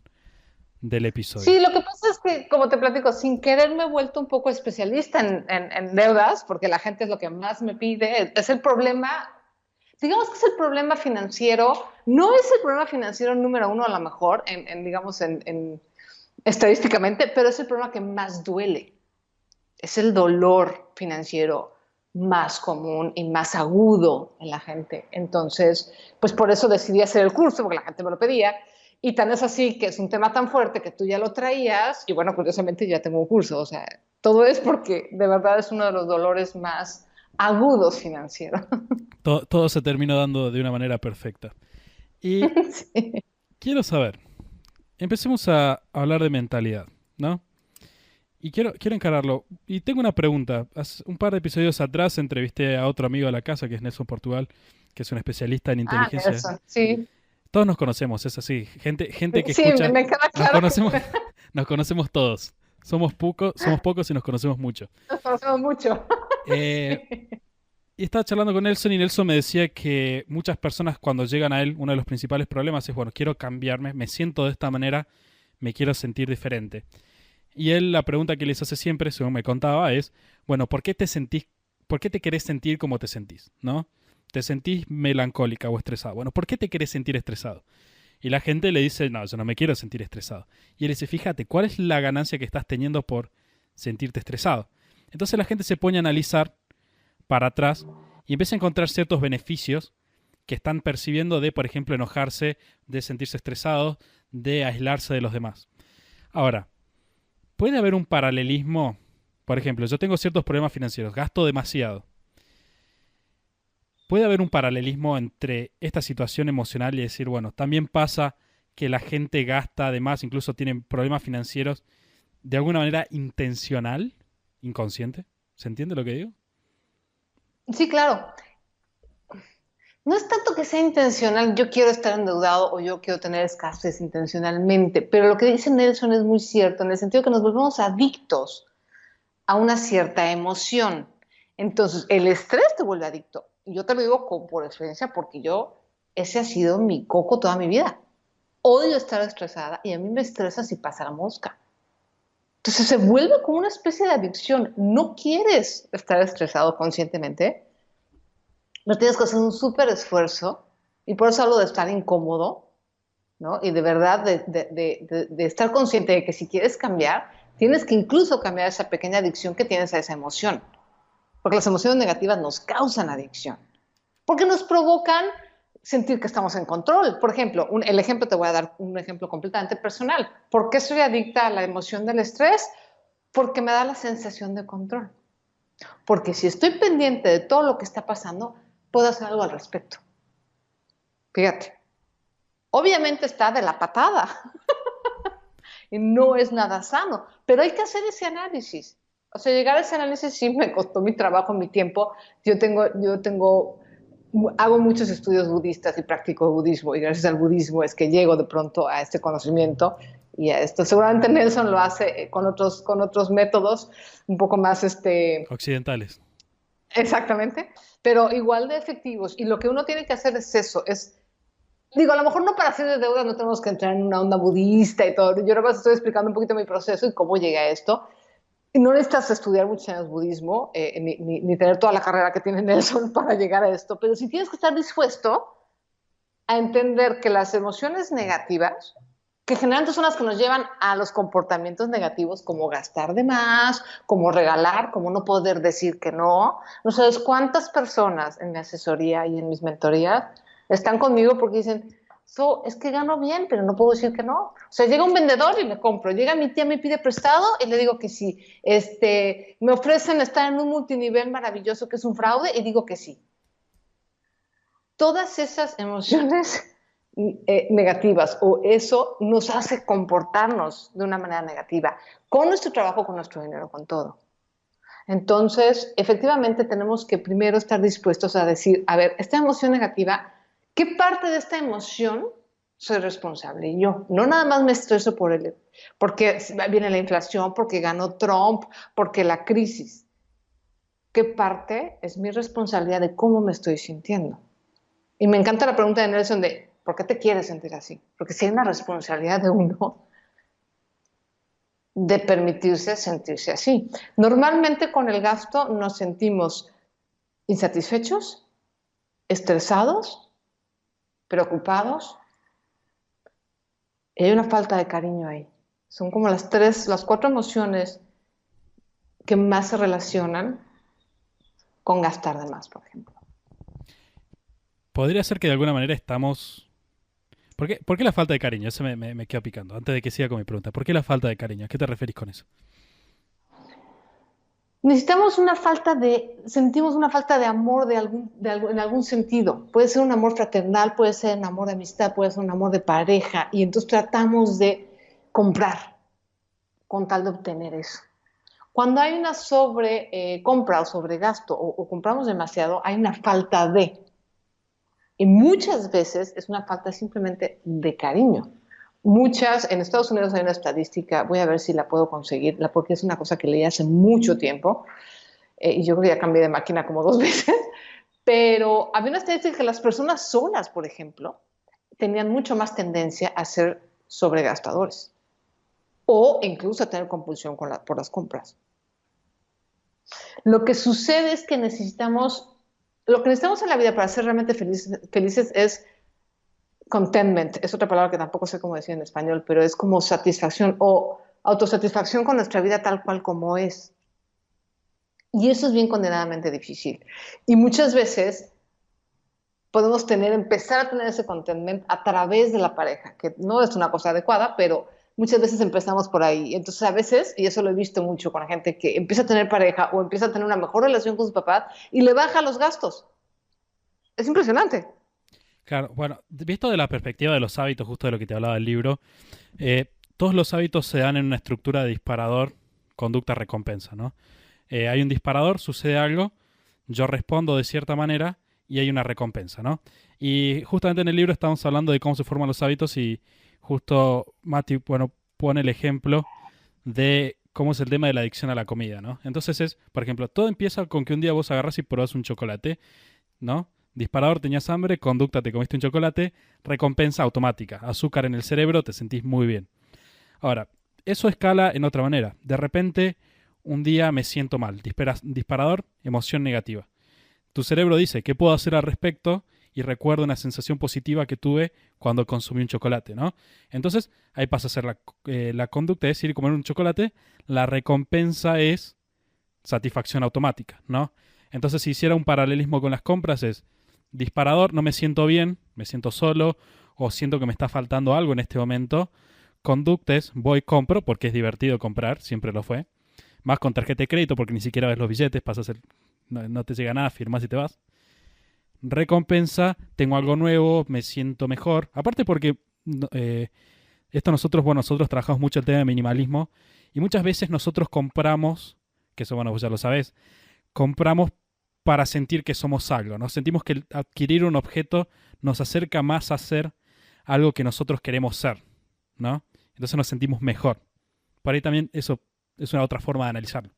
del episodio. Sí, lo que pasa es que, como te platico, sin querer me he vuelto un poco especialista en deudas, porque la gente es lo que más me pide. Es el problema, digamos que es el problema financiero, no es el problema financiero número uno a lo mejor, digamos, estadísticamente, pero es el problema que más duele. Es el dolor financiero más común y más agudo en la gente. Entonces, pues por eso decidí hacer el curso, porque la gente me lo pedía. Y tan es así que es un tema tan fuerte que tú ya lo traías y bueno, curiosamente ya tengo un curso. O sea, todo es porque de verdad es uno de los dolores más agudos financieros. Todo se terminó dando de una manera perfecta. Y Sí. quiero saber, empecemos a hablar de mentalidad, ¿no? Y quiero encararlo. Y tengo una pregunta. Hace un par de episodios atrás entrevisté a otro amigo de la casa, que es Nelson Portugal, que es un especialista en Ah, inteligencia. eso, sí. Todos nos conocemos, es así. Gente que Sí, escucha, me queda nos claro que conocemos, nos conocemos todos. Somos pocos y nos conocemos mucho. nos conocemos mucho. Eh, y estaba charlando con Nelson y Nelson me decía que muchas personas cuando llegan a él, uno de los principales problemas es, bueno, quiero cambiarme, me siento de esta manera, me quiero sentir diferente. Y él la pregunta que les hace siempre, según me contaba, es, bueno, por qué te querés sentir como te sentís? ¿No? ¿Te sentís melancólica o estresada? Bueno, ¿por qué te querés sentir estresado? Y la gente le dice, no, yo no me quiero sentir estresado. Y él dice, fíjate, ¿cuál es la ganancia que estás teniendo por sentirte estresado? Entonces la gente se pone a analizar para atrás y empieza a encontrar ciertos beneficios que están percibiendo de, por ejemplo, enojarse, de sentirse estresados, de aislarse de los demás. Ahora, puede haber un paralelismo. Por ejemplo, yo tengo ciertos problemas financieros, gasto demasiado. Puede haber un paralelismo entre esta situación emocional y decir, bueno, también pasa que la gente gasta además, incluso tienen problemas financieros de alguna manera intencional, inconsciente. ¿Se entiende lo que digo? Sí, claro. No es tanto que sea intencional, yo quiero estar endeudado o yo quiero tener escasez intencionalmente, pero lo que dice Nelson es muy cierto, en el sentido que nos volvemos adictos a una cierta emoción. Entonces, el estrés te vuelve adicto. Y yo te lo digo por experiencia, porque ese ha sido mi coco toda mi vida. Odio estar estresada y a mí me estresa si pasa la mosca. Entonces se vuelve como una especie de adicción. No quieres estar estresado conscientemente, no tienes que hacer un súper esfuerzo y por eso hablo de estar incómodo, ¿no? Y de verdad de estar consciente de que si quieres cambiar, tienes que incluso cambiar esa pequeña adicción que tienes a esa emoción. Porque las emociones negativas nos causan adicción. Porque nos provocan sentir que estamos en control. Por ejemplo, el ejemplo te voy a dar un ejemplo completamente personal. ¿Por qué soy adicta a la emoción del estrés? Porque me da la sensación de control. Porque si estoy pendiente de todo lo que está pasando, puedo hacer algo al respecto. Fíjate. Obviamente está de la patada y no es nada sano, pero hay que hacer ese análisis. O sea, llegar a ese análisis sí me costó mi trabajo, mi tiempo. Hago muchos estudios budistas y practico budismo, y gracias al budismo es que llego de pronto a este conocimiento y a esto. Seguramente Nelson lo hace con otros métodos un poco más Occidentales. exactamente, pero igual de efectivos. Y lo que uno tiene que hacer es eso, digo, a lo mejor no para hacer de deuda no tenemos que entrar en una onda budista y todo. Yo ahora estoy explicando un poquito mi proceso y cómo llegué a esto. Y no necesitas estudiar muchos años budismo, ni tener toda la carrera que tiene Nelson para llegar a esto, pero sí tienes que estar dispuesto a entender que las emociones negativas, que generalmente son las que nos llevan a los comportamientos negativos, como gastar de más, como regalar, como no poder decir que no. No sabes cuántas personas en mi asesoría y en mis mentorías están conmigo porque dicen, es que gano bien, pero no puedo decir que no. O sea, llega un vendedor y me compro. Llega mi tía, me pide prestado y le digo que sí. Me ofrecen estar en un multinivel maravilloso que es un fraude y digo que sí. Todas esas emociones negativas o eso nos hace comportarnos de una manera negativa con nuestro trabajo, con nuestro dinero, con todo. Entonces, efectivamente tenemos que primero estar dispuestos a decir, a ver, esta emoción negativa, ¿qué parte de esta emoción soy responsable? Y yo, no nada más me estreso porque viene la inflación, porque ganó Trump, porque la crisis. ¿Qué parte es mi responsabilidad de cómo me estoy sintiendo? Y me encanta la pregunta de Nelson de ¿Por qué te quieres sentir así? Porque si hay una responsabilidad de uno de permitirse sentirse así. Normalmente con el gasto nos sentimos insatisfechos, estresados, preocupados, y hay una falta de cariño ahí. Son como las cuatro emociones que más se relacionan con gastar de más, por ejemplo. Podría ser que de alguna manera estamos... por qué la falta de cariño? Eso me queda picando. Antes de que siga con mi pregunta. ¿Por qué la falta de cariño? ¿A qué te referís con eso? Sentimos una falta de amor en algún sentido. Puede ser un amor fraternal, puede ser un amor de amistad, puede ser un amor de pareja, y entonces tratamos de comprar con tal de obtener eso. Cuando hay una sobre compra o sobregasto o compramos demasiado, hay una falta de. Y muchas veces es una falta simplemente de cariño. En Estados Unidos hay una estadística, voy a ver si la puedo conseguir, porque es una cosa que leí hace mucho tiempo, y yo creo que ya cambié de máquina como 2 veces, pero había una estadística que las personas solas, por ejemplo, tenían mucho más tendencia a ser sobregastadores o incluso a tener compulsión por las compras. Lo que sucede es que lo que necesitamos en la vida para ser realmente felices es contentment, es otra palabra que tampoco sé cómo decir en español, pero es como satisfacción o autosatisfacción con nuestra vida tal cual como es. Y eso es bien condenadamente difícil. Y muchas veces podemos empezar a tener ese contentment a través de la pareja, que no es una cosa adecuada, pero muchas veces empezamos por ahí. Entonces a veces, y eso lo he visto mucho con la gente que empieza a tener pareja o empieza a tener una mejor relación con sus papás y le baja los gastos. Es impresionante. Claro, bueno, visto de la perspectiva de los hábitos, justo de lo que te hablaba del libro, todos los hábitos se dan en una estructura de disparador, conducta, recompensa, ¿no? Hay un disparador, sucede algo, yo respondo de cierta manera y hay una recompensa, ¿no? Y justamente en el libro estamos hablando de cómo se forman los hábitos y justo Mati, bueno, pone el ejemplo de cómo es el tema de la adicción a la comida, ¿no? Entonces por ejemplo, todo empieza con que un día vos agarras y probás un chocolate, ¿no? Disparador, tenías hambre, conducta, te comiste un chocolate, recompensa automática, azúcar en el cerebro, te sentís muy bien. Ahora, eso escala en otra manera. De repente, un día me siento mal, disparador, emoción negativa. Tu cerebro dice, ¿qué puedo hacer al respecto? Y recuerdo una sensación positiva que tuve cuando consumí un chocolate, ¿no? Entonces, ahí pasa a ser la conducta, es ir a comer un chocolate, la recompensa es satisfacción automática, ¿no? Entonces, si hiciera un paralelismo con las compras, es disparador, no me siento bien, me siento solo o siento que me está faltando algo en este momento. Conducta es voy, compro, porque es divertido comprar, siempre lo fue. Más con tarjeta de crédito, porque ni siquiera ves los billetes, no te llega nada, firmas y te vas. Recompensa, tengo algo nuevo, me siento mejor. Aparte porque nosotros trabajamos mucho el tema de minimalismo y muchas veces nosotros compramos, que eso bueno, vos ya lo sabés, compramos para sentir que somos algo, ¿no? Sentimos que adquirir un objeto nos acerca más a ser algo que nosotros queremos ser, ¿no? Entonces nos sentimos mejor. Por ahí también eso es una otra forma de analizarlo.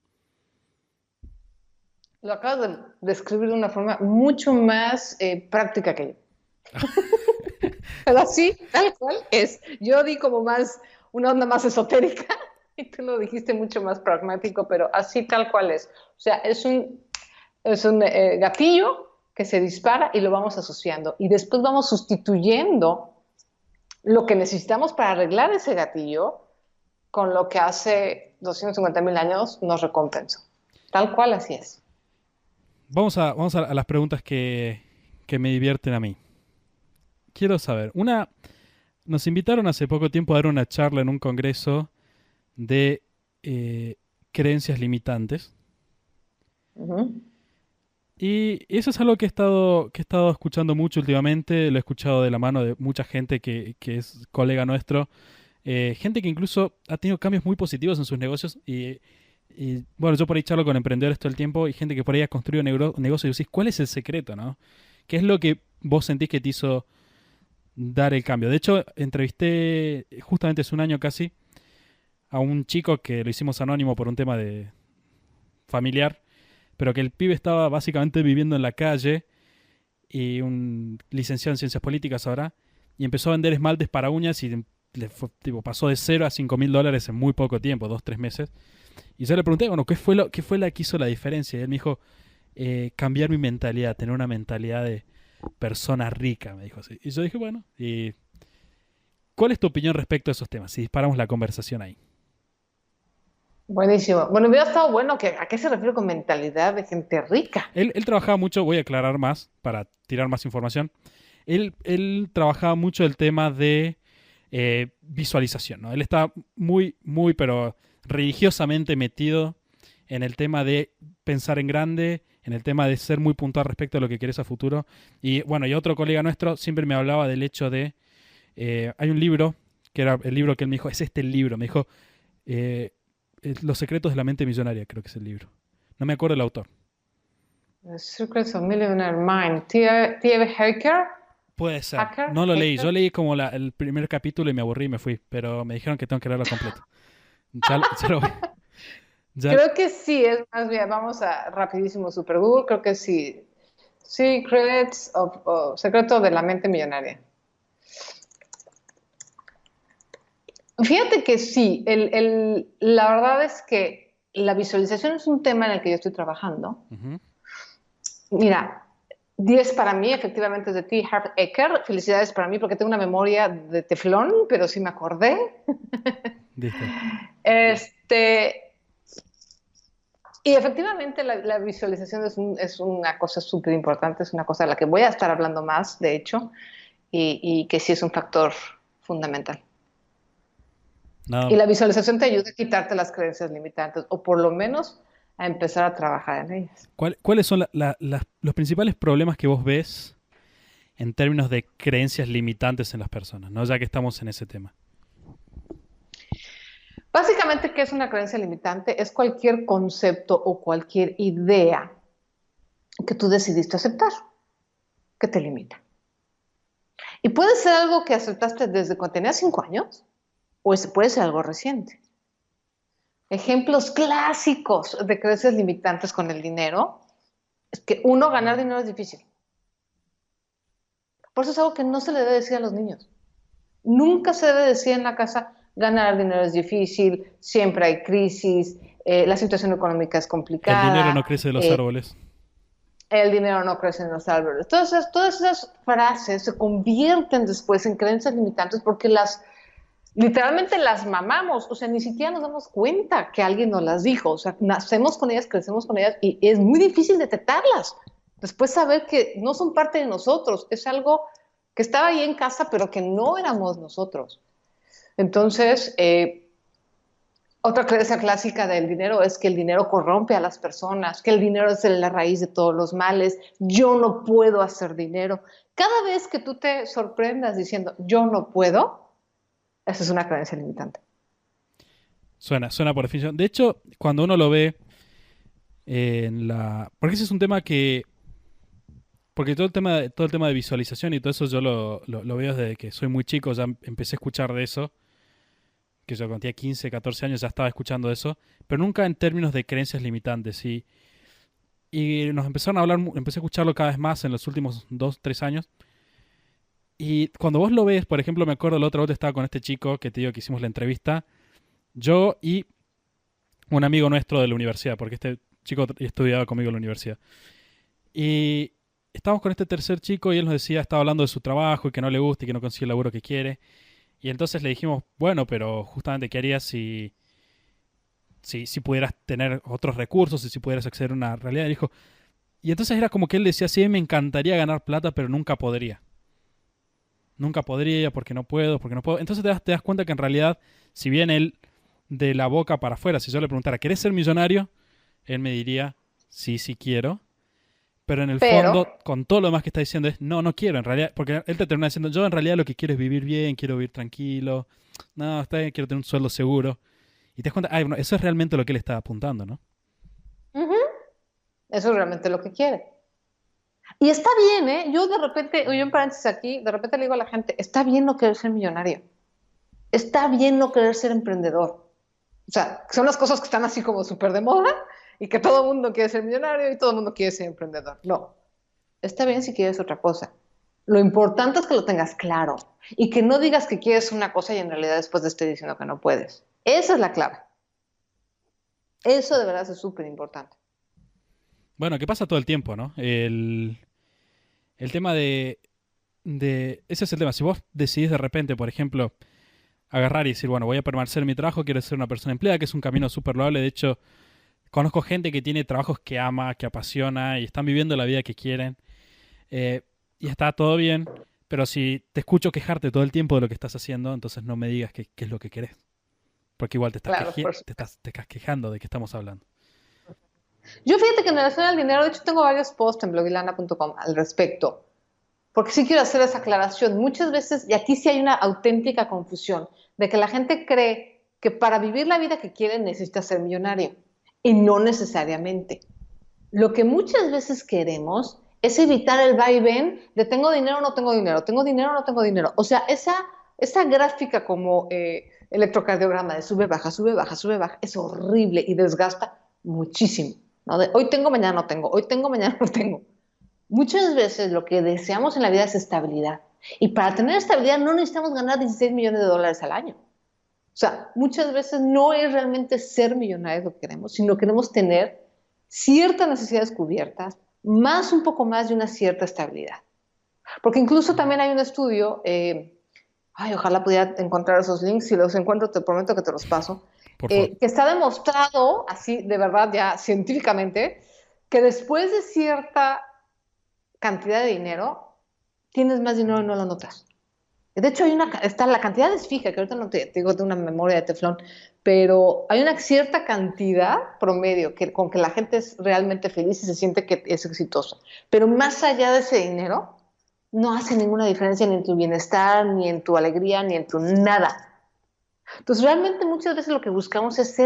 Lo acabas de describir de una forma mucho más práctica que yo. Pero así, tal cual es. Yo di como una onda más esotérica y tú lo dijiste mucho más pragmático, pero así tal cual es. O sea, es un gatillo que se dispara y lo vamos asociando. Y después vamos sustituyendo lo que necesitamos para arreglar ese gatillo con lo que hace 250,000 años nos recompensó. Tal cual así es. Vamos a las preguntas que me divierten a mí. Quiero saber, nos invitaron hace poco tiempo a dar una charla en un congreso de creencias limitantes. Uh-huh. Y eso es algo que he estado escuchando mucho últimamente, lo he escuchado de la mano de mucha gente que es colega nuestro, gente que incluso ha tenido cambios muy positivos en sus negocios y bueno, yo por ahí charlo con emprendedores todo el tiempo y gente que por ahí ha construido negocios y decís, ¿cuál es el secreto, no? ¿Qué es lo que vos sentís que te hizo dar el cambio? De hecho, entrevisté justamente hace un año casi a un chico que lo hicimos anónimo por un tema de familiar, pero que el pibe estaba básicamente viviendo en la calle y un licenciado en ciencias políticas ahora, y empezó a vender esmaltes para uñas y pasó de $0 a $5.000 en muy poco tiempo, 2, 3 meses. Y yo le pregunté, bueno, ¿qué fue la que hizo la diferencia? Y él me dijo, cambiar mi mentalidad, tener una mentalidad de persona rica, me dijo así. Y yo dije, bueno, ¿y cuál es tu opinión respecto a esos temas? Si disparamos la conversación ahí. Buenísimo. Bueno, hubiera estado bueno que a qué se refiere con mentalidad de gente rica. Él trabajaba mucho, voy a aclarar más para tirar más información. Él trabajaba mucho el tema de visualización, ¿no? Él estaba muy, pero religiosamente metido en el tema de pensar en grande, en el tema de ser muy puntual respecto a lo que querés a futuro. Y bueno, y otro colega nuestro siempre me hablaba del hecho de, hay un libro, que era el libro que él me dijo, es este el libro, me dijo, Los secretos de la mente millonaria, creo que es el libro. No me acuerdo el autor. The Secrets of Millionaire Mind. T.F. Hacker. Puede ser. Hacker. No lo leí. Hacker. Yo leí como el primer capítulo y me aburrí y me fui. Pero me dijeron que tengo que leerlo completo. Ya lo voy. Creo que sí, es más bien, vamos a rapidísimo Super Google, creo que sí. Secreto de la mente millonaria. Fíjate que sí, la verdad es que la visualización es un tema en el que yo estoy trabajando. Uh-huh. Mira, 10 para mí, efectivamente, es de T. Harv Eker. Felicidades para mí porque tengo una memoria de teflón, pero sí me acordé. Y efectivamente la visualización es una cosa súper importante, es una cosa de la que voy a estar hablando más, de hecho, y que sí es un factor fundamental. No. Y la visualización te ayuda a quitarte las creencias limitantes, o por lo menos a empezar a trabajar en ellas. ¿Cuáles son los principales problemas que vos ves en términos de creencias limitantes en las personas, ¿no? Ya que estamos en ese tema. Básicamente, ¿qué es una creencia limitante? Es cualquier concepto o cualquier idea que tú decidiste aceptar, que te limita. Y puede ser algo que aceptaste desde cuando tenías 5 años, o puede ser algo reciente. Ejemplos clásicos de creencias limitantes con el dinero es que, uno, ganar dinero es difícil. Por eso es algo que no se le debe decir a los niños. Nunca se debe decir en la casa, ganar dinero es difícil, siempre hay crisis, la situación económica es complicada. El dinero no crece de los árboles. El dinero no crece en los árboles. Todas esas frases se convierten después en creencias limitantes porque literalmente las mamamos, o sea, ni siquiera nos damos cuenta que alguien nos las dijo, o sea, nacemos con ellas, crecemos con ellas y es muy difícil detectarlas. Después saber que no son parte de nosotros, es algo que estaba ahí en casa pero que no éramos nosotros. Entonces, otra creencia clásica del dinero es que el dinero corrompe a las personas, que el dinero es la raíz de todos los males, yo no puedo hacer dinero. Cada vez que tú te sorprendas diciendo yo no puedo, esa es una creencia limitante. Suena por definición. De hecho, cuando uno lo ve porque ese es un tema que... Porque todo el tema de visualización y todo eso yo lo veo desde que soy muy chico, ya empecé a escuchar de eso. Que yo cuando tenía 15, 14 años ya estaba escuchando eso, pero nunca en términos de creencias limitantes. Y nos empezaron a hablar, empecé a escucharlo cada vez más en los últimos 2, 3 años. Y cuando vos lo ves, por ejemplo, me acuerdo la otra vez estaba con este chico que te digo que hicimos la entrevista, yo y un amigo nuestro de la universidad, porque este chico estudiaba conmigo en la universidad. Y estábamos con este tercer chico y él nos decía, estaba hablando de su trabajo y que no le gusta y que no consigue el laburo que quiere. Y entonces le dijimos, bueno, pero justamente, ¿qué harías si pudieras tener otros recursos y si pudieras acceder a una realidad? Y entonces era como que él decía, sí, me encantaría ganar plata, pero nunca podría. Nunca podría porque no puedo. Entonces te das cuenta que en realidad, si bien él de la boca para afuera, si yo le preguntara, ¿querés ser millonario? Él me diría, sí quiero. Pero en el fondo, con todo lo demás que está diciendo es, no quiero en realidad, porque él te termina diciendo, yo en realidad lo que quiero es vivir bien, quiero vivir tranquilo, no, está bien, quiero tener un sueldo seguro. Y te das cuenta, bueno, eso es realmente lo que él está apuntando, ¿no? Uh-huh. Eso es realmente lo que quiere. Y está bien, ¿eh? Yo de repente, oye, un paréntesis aquí, de repente le digo a la gente, está bien no querer ser millonario. Está bien no querer ser emprendedor. O sea, son las cosas que están así como súper de moda y que todo el mundo quiere ser millonario y todo el mundo quiere ser emprendedor. No. Está bien si quieres otra cosa. Lo importante es que lo tengas claro y que no digas que quieres una cosa y en realidad después te esté diciendo que no puedes. Esa es la clave. Eso de verdad es súper importante. Bueno, que pasa todo el tiempo, ¿no? El tema de... Ese es el tema. Si vos decidís de repente, por ejemplo, agarrar y decir, bueno, voy a permanecer en mi trabajo, quiero ser una persona empleada, que es un camino súper loable. De hecho, conozco gente que tiene trabajos que ama, que apasiona y están viviendo la vida que quieren. eh, y está todo bien, pero si te escucho quejarte todo el tiempo de lo que estás haciendo, entonces no me digas qué es lo que querés. Porque igual Claro, por supuesto. te estás quejando de qué estamos hablando. Yo fíjate que en relación al dinero, de hecho tengo varios posts en blogilana.com al respecto, porque sí quiero hacer esa aclaración. Muchas veces, y aquí sí hay una auténtica confusión, de que la gente cree que para vivir la vida que quiere necesita ser millonario, y no necesariamente. Lo que muchas veces queremos es evitar el vaivén de tengo dinero o no tengo dinero, tengo dinero o no tengo dinero. O sea, esa gráfica como electrocardiograma de sube, baja, sube, baja, sube, baja, es horrible y desgasta muchísimo. ¿No? De hoy tengo, mañana no tengo, hoy tengo, mañana no tengo. Muchas veces lo que deseamos en la vida es estabilidad. Y para tener estabilidad no necesitamos ganar 16 millones de dólares al año. O sea, muchas veces no es realmente ser millonarios lo que queremos, sino queremos tener ciertas necesidades cubiertas, más un poco más de una cierta estabilidad. Porque incluso también hay un estudio, ojalá pudiera encontrar esos links, si los encuentro te prometo que te los paso, Por favor. que está demostrado, así de verdad ya científicamente, que después de cierta cantidad de dinero, tienes más dinero y no lo notas. De hecho, la cantidad es fija, que ahorita no te digo de una memoria de teflón, pero hay una cierta cantidad promedio con que la gente es realmente feliz y se siente que es exitosa. Pero más allá de ese dinero, no hace ninguna diferencia ni en tu bienestar, ni en tu alegría, ni en tu nada. Entonces, realmente muchas veces lo que buscamos es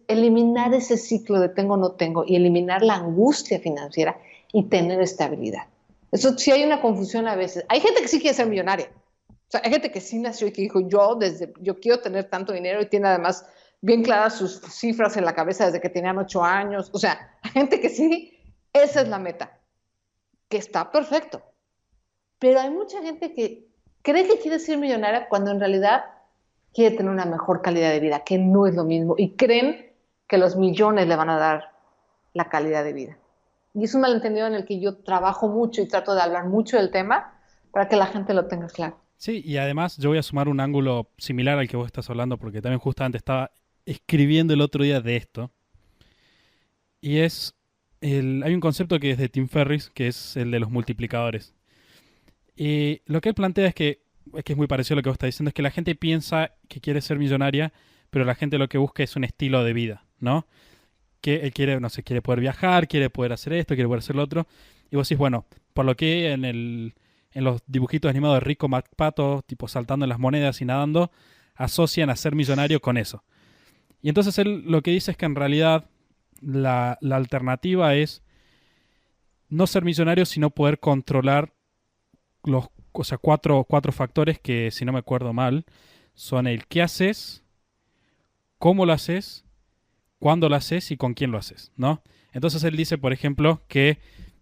eliminar ese ciclo de tengo, no tengo, y eliminar la angustia financiera y tener estabilidad. Eso sí hay una confusión a veces. Hay gente que sí quiere ser millonaria. O sea, hay gente que sí nació y que dijo, yo quiero tener tanto dinero y tiene además bien claras sus cifras en la cabeza desde que tenían 8 años. O sea, hay gente que sí, esa es la meta, que está perfecto. Pero hay mucha gente que cree que quiere ser millonaria cuando en realidad quiere tener una mejor calidad de vida, que no es lo mismo, y creen que los millones le van a dar la calidad de vida. Y es un malentendido en el que yo trabajo mucho y trato de hablar mucho del tema para que la gente lo tenga claro. Sí, y además yo voy a sumar un ángulo similar al que vos estás hablando, porque también justamente estaba escribiendo el otro día de esto. Y hay un concepto que es de Tim Ferriss, que es el de los multiplicadores. Y lo que él plantea es que es muy parecido a lo que vos estás diciendo, es que la gente piensa que quiere ser millonaria, pero la gente lo que busca es un estilo de vida, ¿no? Que él quiere, no sé, quiere poder viajar, quiere poder hacer esto, quiere poder hacer lo otro. Y vos decís, bueno, por lo que en los dibujitos animados de Rico McPato, tipo saltando en las monedas y nadando, asocian a ser millonario con eso. Y entonces él lo que dice es que en realidad la alternativa es no ser millonario, sino poder controlar o sea, cuatro factores que, si no me acuerdo mal, son el qué haces, cómo lo haces, cuándo lo haces y con quién lo haces, ¿no? Entonces él dice, por ejemplo, que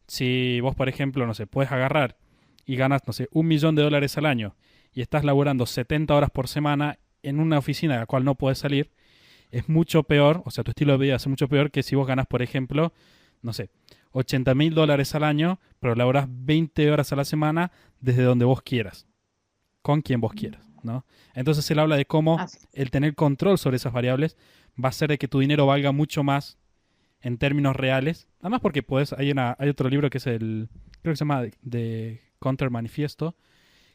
si vos, por ejemplo, no sé, puedes agarrar y ganas, no sé, $1.000.000 al año y estás laburando 70 horas por semana en una oficina de la cual no puedes salir, es mucho peor, o sea, tu estilo de vida es mucho peor que si vos ganas, por ejemplo, no sé, $80.000 al año, pero laburás 20 horas a la semana desde donde vos quieras, con quien vos quieras, ¿no? Entonces él habla de cómo Así. el tener control sobre esas variables va a hacer de que tu dinero valga mucho más en términos reales. Además porque hay otro libro que es creo que se llama The Counter Manifiesto,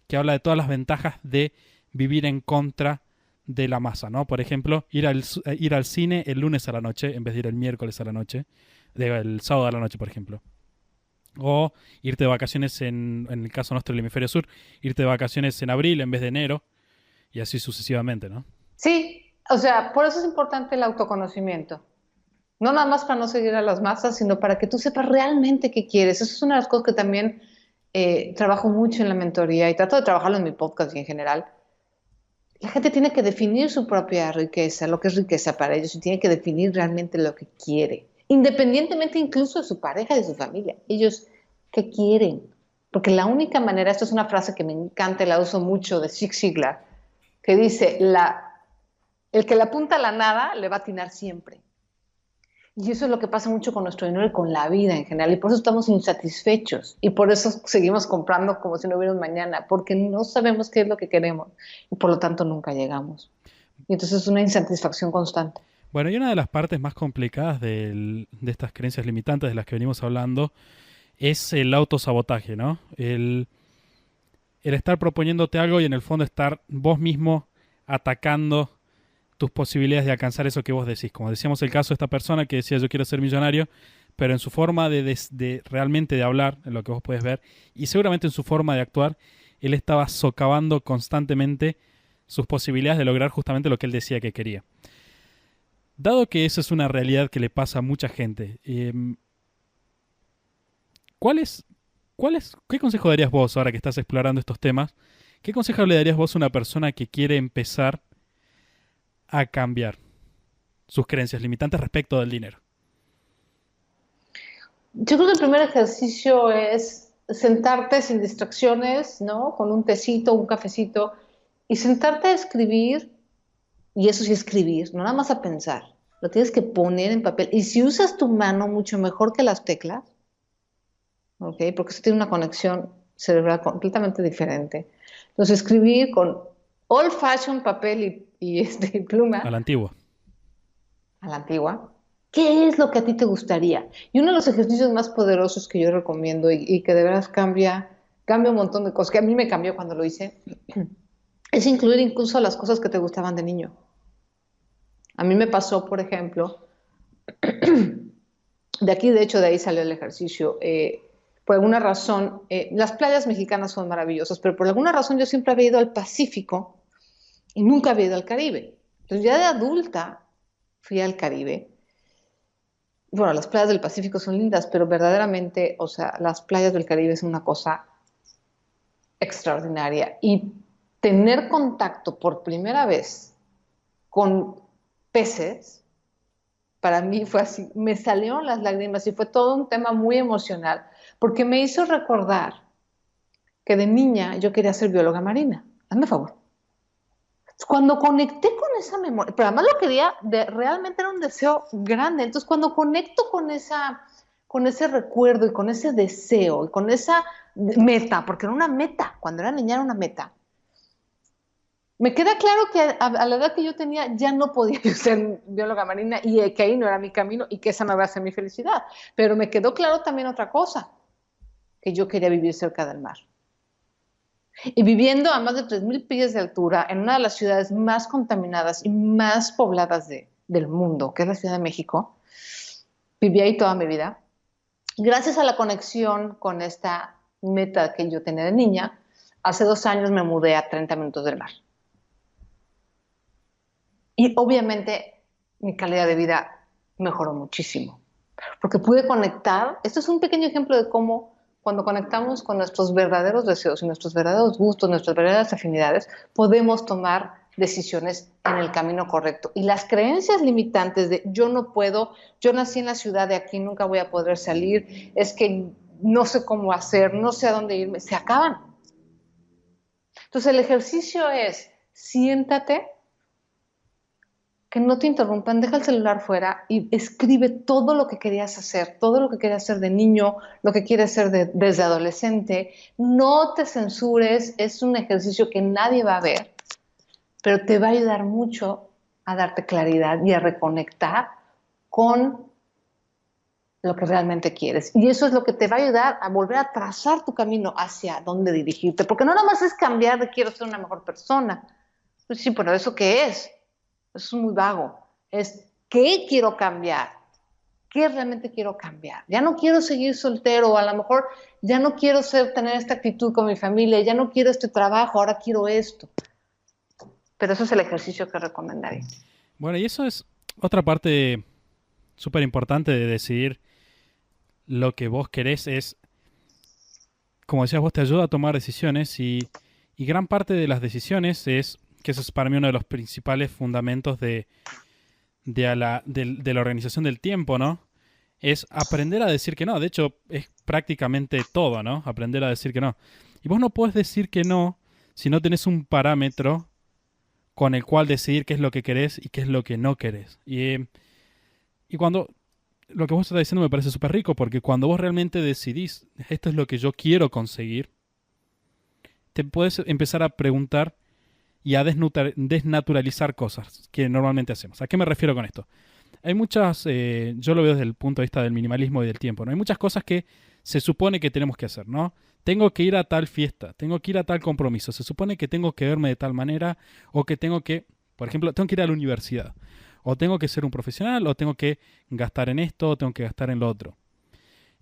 que habla de todas las ventajas de vivir en contra de la masa, ¿no? Por ejemplo, ir al cine el lunes a la noche en vez de ir el miércoles a la noche, el sábado a la noche, por ejemplo. O irte de vacaciones en el caso nuestro del hemisferio sur, irte de vacaciones en abril en vez de enero, y así sucesivamente, ¿no? Sí, o sea, por eso es importante el autoconocimiento. No nada más para no seguir a las masas, sino para que tú sepas realmente qué quieres. Eso es una de las cosas que también trabajo mucho en la mentoría y trato de trabajarlo en mi podcast y en general. La gente tiene que definir su propia riqueza, lo que es riqueza para ellos, y tiene que definir realmente lo que quiere, independientemente incluso de su pareja y de su familia. Ellos, ¿qué quieren? Porque la única manera, esto es una frase que me encanta y la uso mucho de Zig Ziglar, que dice, el que le apunta a la nada le va a atinar siempre. Y eso es lo que pasa mucho con nuestro dinero y con la vida en general. Y por eso estamos insatisfechos. Y por eso seguimos comprando como si no hubiera un mañana, porque no sabemos qué es lo que queremos. Y por lo tanto nunca llegamos. Y entonces es una insatisfacción constante. Bueno, y una de las partes más complicadas de estas creencias limitantes de las que venimos hablando es el autosabotaje, ¿no? El estar proponiéndote algo y en el fondo estar vos mismo atacando tus posibilidades de alcanzar eso que vos decís. Como decíamos el caso de esta persona que decía yo quiero ser millonario, pero en su forma de realmente de hablar, en lo que vos podés ver, y seguramente en su forma de actuar, él estaba socavando constantemente sus posibilidades de lograr justamente lo que él decía que quería. Dado que eso es una realidad que le pasa a mucha gente, ¿cuál es, ¿qué consejo darías vos ahora que estás explorando estos temas? ¿Qué consejo le darías vos a una persona que quiere empezar a cambiar sus creencias limitantes respecto del dinero? Yo creo que el primer ejercicio es sentarte sin distracciones, ¿no? Con un tecito, un cafecito, y sentarte a escribir, y eso sí escribir, no nada más a pensar, lo tienes que poner en papel. Y si usas tu mano mucho mejor que las teclas, ¿ok? Porque eso tiene una conexión cerebral completamente diferente. Entonces, escribir con old fashion papel y A la pluma antigua. a la antigua. ¿Qué es lo que a ti te gustaría? Y uno de los ejercicios más poderosos que yo recomiendo y que de verdad cambia un montón de cosas, que a mí me cambió cuando lo hice, es incluir incluso las cosas que te gustaban de niño. A mí me pasó, por ejemplo, de aquí, de hecho, de ahí salió el ejercicio. Por alguna razón, las playas mexicanas son maravillosas, pero por alguna razón yo siempre había ido al Pacífico y nunca había ido al Caribe. Entonces, ya de adulta fui al Caribe. Bueno, las playas del Pacífico son lindas, pero verdaderamente, o sea, las playas del Caribe son una cosa extraordinaria. Y tener contacto por primera vez con peces, para mí fue así, me salieron las lágrimas y fue todo un tema muy emocional, porque me hizo recordar que de niña yo quería ser bióloga marina. Hazme favor. Cuando conecté con esa memoria, pero además lo quería, realmente era un deseo grande, entonces cuando conecto con ese recuerdo y con ese deseo y con esa meta, porque era una meta, cuando era niña era una meta, me queda claro que a la edad que yo tenía ya no podía yo ser bióloga marina y que ahí no era mi camino y que esa no iba a ser mi felicidad, pero me quedó claro también otra cosa, que yo quería vivir cerca del mar. Y viviendo a más de 3.000 pies de altura en una de las ciudades más contaminadas y más pobladas del mundo, que es la Ciudad de México, viví ahí toda mi vida. Gracias a la conexión con esta meta que yo tenía de niña, hace 2 años me mudé a 30 minutos del mar. Y obviamente mi calidad de vida mejoró muchísimo, porque pude conectar. Esto es un pequeño ejemplo de cómo cuando conectamos con nuestros verdaderos deseos y nuestros verdaderos gustos, nuestras verdaderas afinidades, podemos tomar decisiones en el camino correcto. Y las creencias limitantes de yo no puedo, yo nací en la ciudad de aquí, nunca voy a poder salir, es que no sé cómo hacer, no sé a dónde irme, se acaban. Entonces el ejercicio es siéntate, que no te interrumpan, deja el celular fuera y escribe todo lo que querías hacer, todo lo que querías hacer de niño, lo que quieres hacer desde adolescente. No te censures, es un ejercicio que nadie va a ver, pero te va a ayudar mucho a darte claridad y a reconectar con lo que realmente quieres. Y eso es lo que te va a ayudar a volver a trazar tu camino hacia dónde dirigirte, porque no nada más es cambiar de quiero ser una mejor persona. Pues sí, pero ¿eso qué es? Eso es muy vago. Es ¿qué quiero cambiar? ¿Qué realmente quiero cambiar? Ya no quiero seguir soltero, o a lo mejor ya no quiero tener esta actitud con mi familia, ya no quiero este trabajo, ahora quiero esto. Pero eso es el ejercicio que recomendaría. Bueno, y eso es otra parte súper importante de decidir lo que vos querés. Es, como decías vos, te ayuda a tomar decisiones y gran parte de las decisiones es, que eso es para mí uno de los principales fundamentos de la organización del tiempo, ¿no? es aprender a decir que no. De hecho, es prácticamente todo, ¿no? Aprender a decir que no. Y vos no podés decir que no si no tenés un parámetro con el cual decidir qué es lo que querés y qué es lo que no querés. Y cuando lo que vos estás diciendo me parece súper rico, porque cuando vos realmente decidís, esto es lo que yo quiero conseguir, te puedes empezar a preguntar y a desnaturalizar cosas que normalmente hacemos. ¿A qué me refiero con esto? Hay muchas, yo lo veo desde el punto de vista del minimalismo y del tiempo, ¿no? Hay muchas cosas que se supone que tenemos que hacer, ¿no? Tengo que ir a tal fiesta, tengo que ir a tal compromiso, se supone que tengo que verme de tal manera, o que tengo que, por ejemplo, tengo que ir a la universidad, o tengo que ser un profesional, o tengo que gastar en esto, o tengo que gastar en lo otro.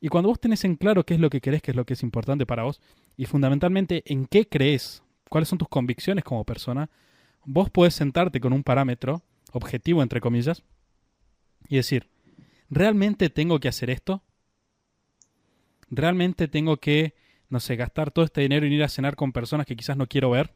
Y cuando vos tenés en claro qué es lo que querés, qué es lo que es importante para vos, y fundamentalmente en qué crees, cuáles son tus convicciones como persona, vos podés sentarte con un parámetro objetivo, entre comillas, y decir, ¿realmente tengo que hacer esto? ¿Realmente tengo que, no sé, gastar todo este dinero y ir a cenar con personas que quizás no quiero ver?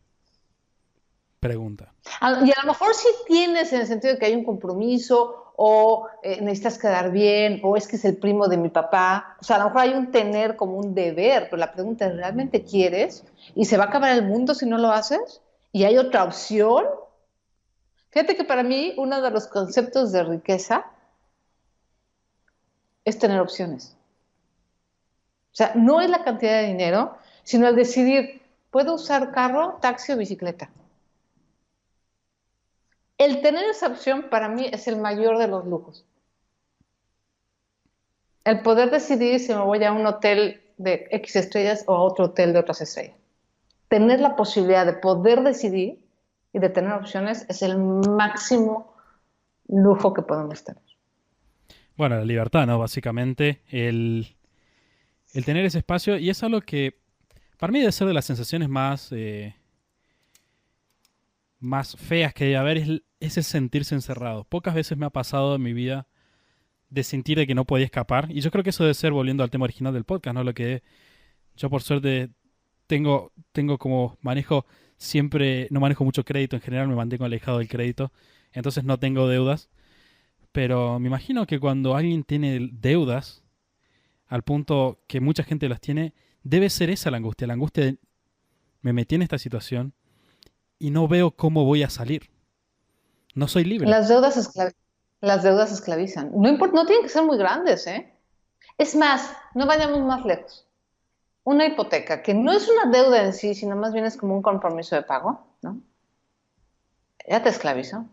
Pregunta. Y a lo mejor sí tienes en el sentido de que hay un compromiso o necesitas quedar bien o es que es el primo de mi papá. O sea, a lo mejor hay un tener como un deber, pero la pregunta es, ¿realmente quieres? ¿Y se va a acabar el mundo si no lo haces? ¿Y hay otra opción? Fíjate que para mí uno de los conceptos de riqueza es tener opciones. O sea, no es la cantidad de dinero, sino el decidir, ¿puedo usar carro, taxi o bicicleta? El tener esa opción para mí es el mayor de los lujos. El poder decidir si me voy a un hotel de X estrellas o a otro hotel de otras estrellas. Tener la posibilidad de poder decidir y de tener opciones es el máximo lujo que podemos tener. Bueno, la libertad, ¿no? Básicamente, el tener ese espacio, y es algo que para mí debe ser de las sensaciones más feas que debe haber, es el sentirse encerrado. Pocas veces me ha pasado en mi vida de sentir de que no podía escapar, y yo creo que eso debe ser, volviendo al tema original del podcast, ¿no? Lo que yo por suerte tengo como manejo siempre, no manejo mucho crédito en general, me mantengo alejado del crédito, entonces no tengo deudas, pero me imagino que cuando alguien tiene deudas, al punto que mucha gente las tiene, debe ser esa la angustia de me metí en esta situación y no veo cómo voy a salir, no soy libre. Las deudas, las deudas esclavizan. No, no tienen que ser muy grandes, ¿eh? Es más, no vayamos más lejos. Una hipoteca, que no es una deuda en sí, sino más bien es como un compromiso de pago, ¿no? Ya te esclavizó.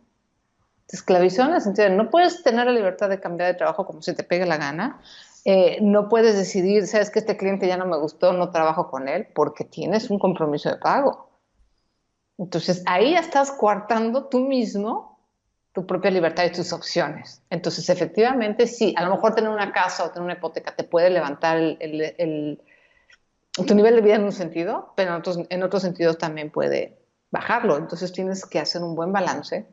Te esclavizó en el sentido de no puedes tener la libertad de cambiar de trabajo como se te pegue la gana. No puedes decidir, sabes que este cliente ya no me gustó, no trabajo con él, porque tienes un compromiso de pago. Entonces ahí ya estás coartando tú mismo tu propia libertad y tus opciones. Entonces efectivamente sí, a lo mejor tener una casa o tener una hipoteca te puede levantar tu nivel de vida en un sentido, pero en otros sentidos también puede bajarlo. Entonces tienes que hacer un buen balance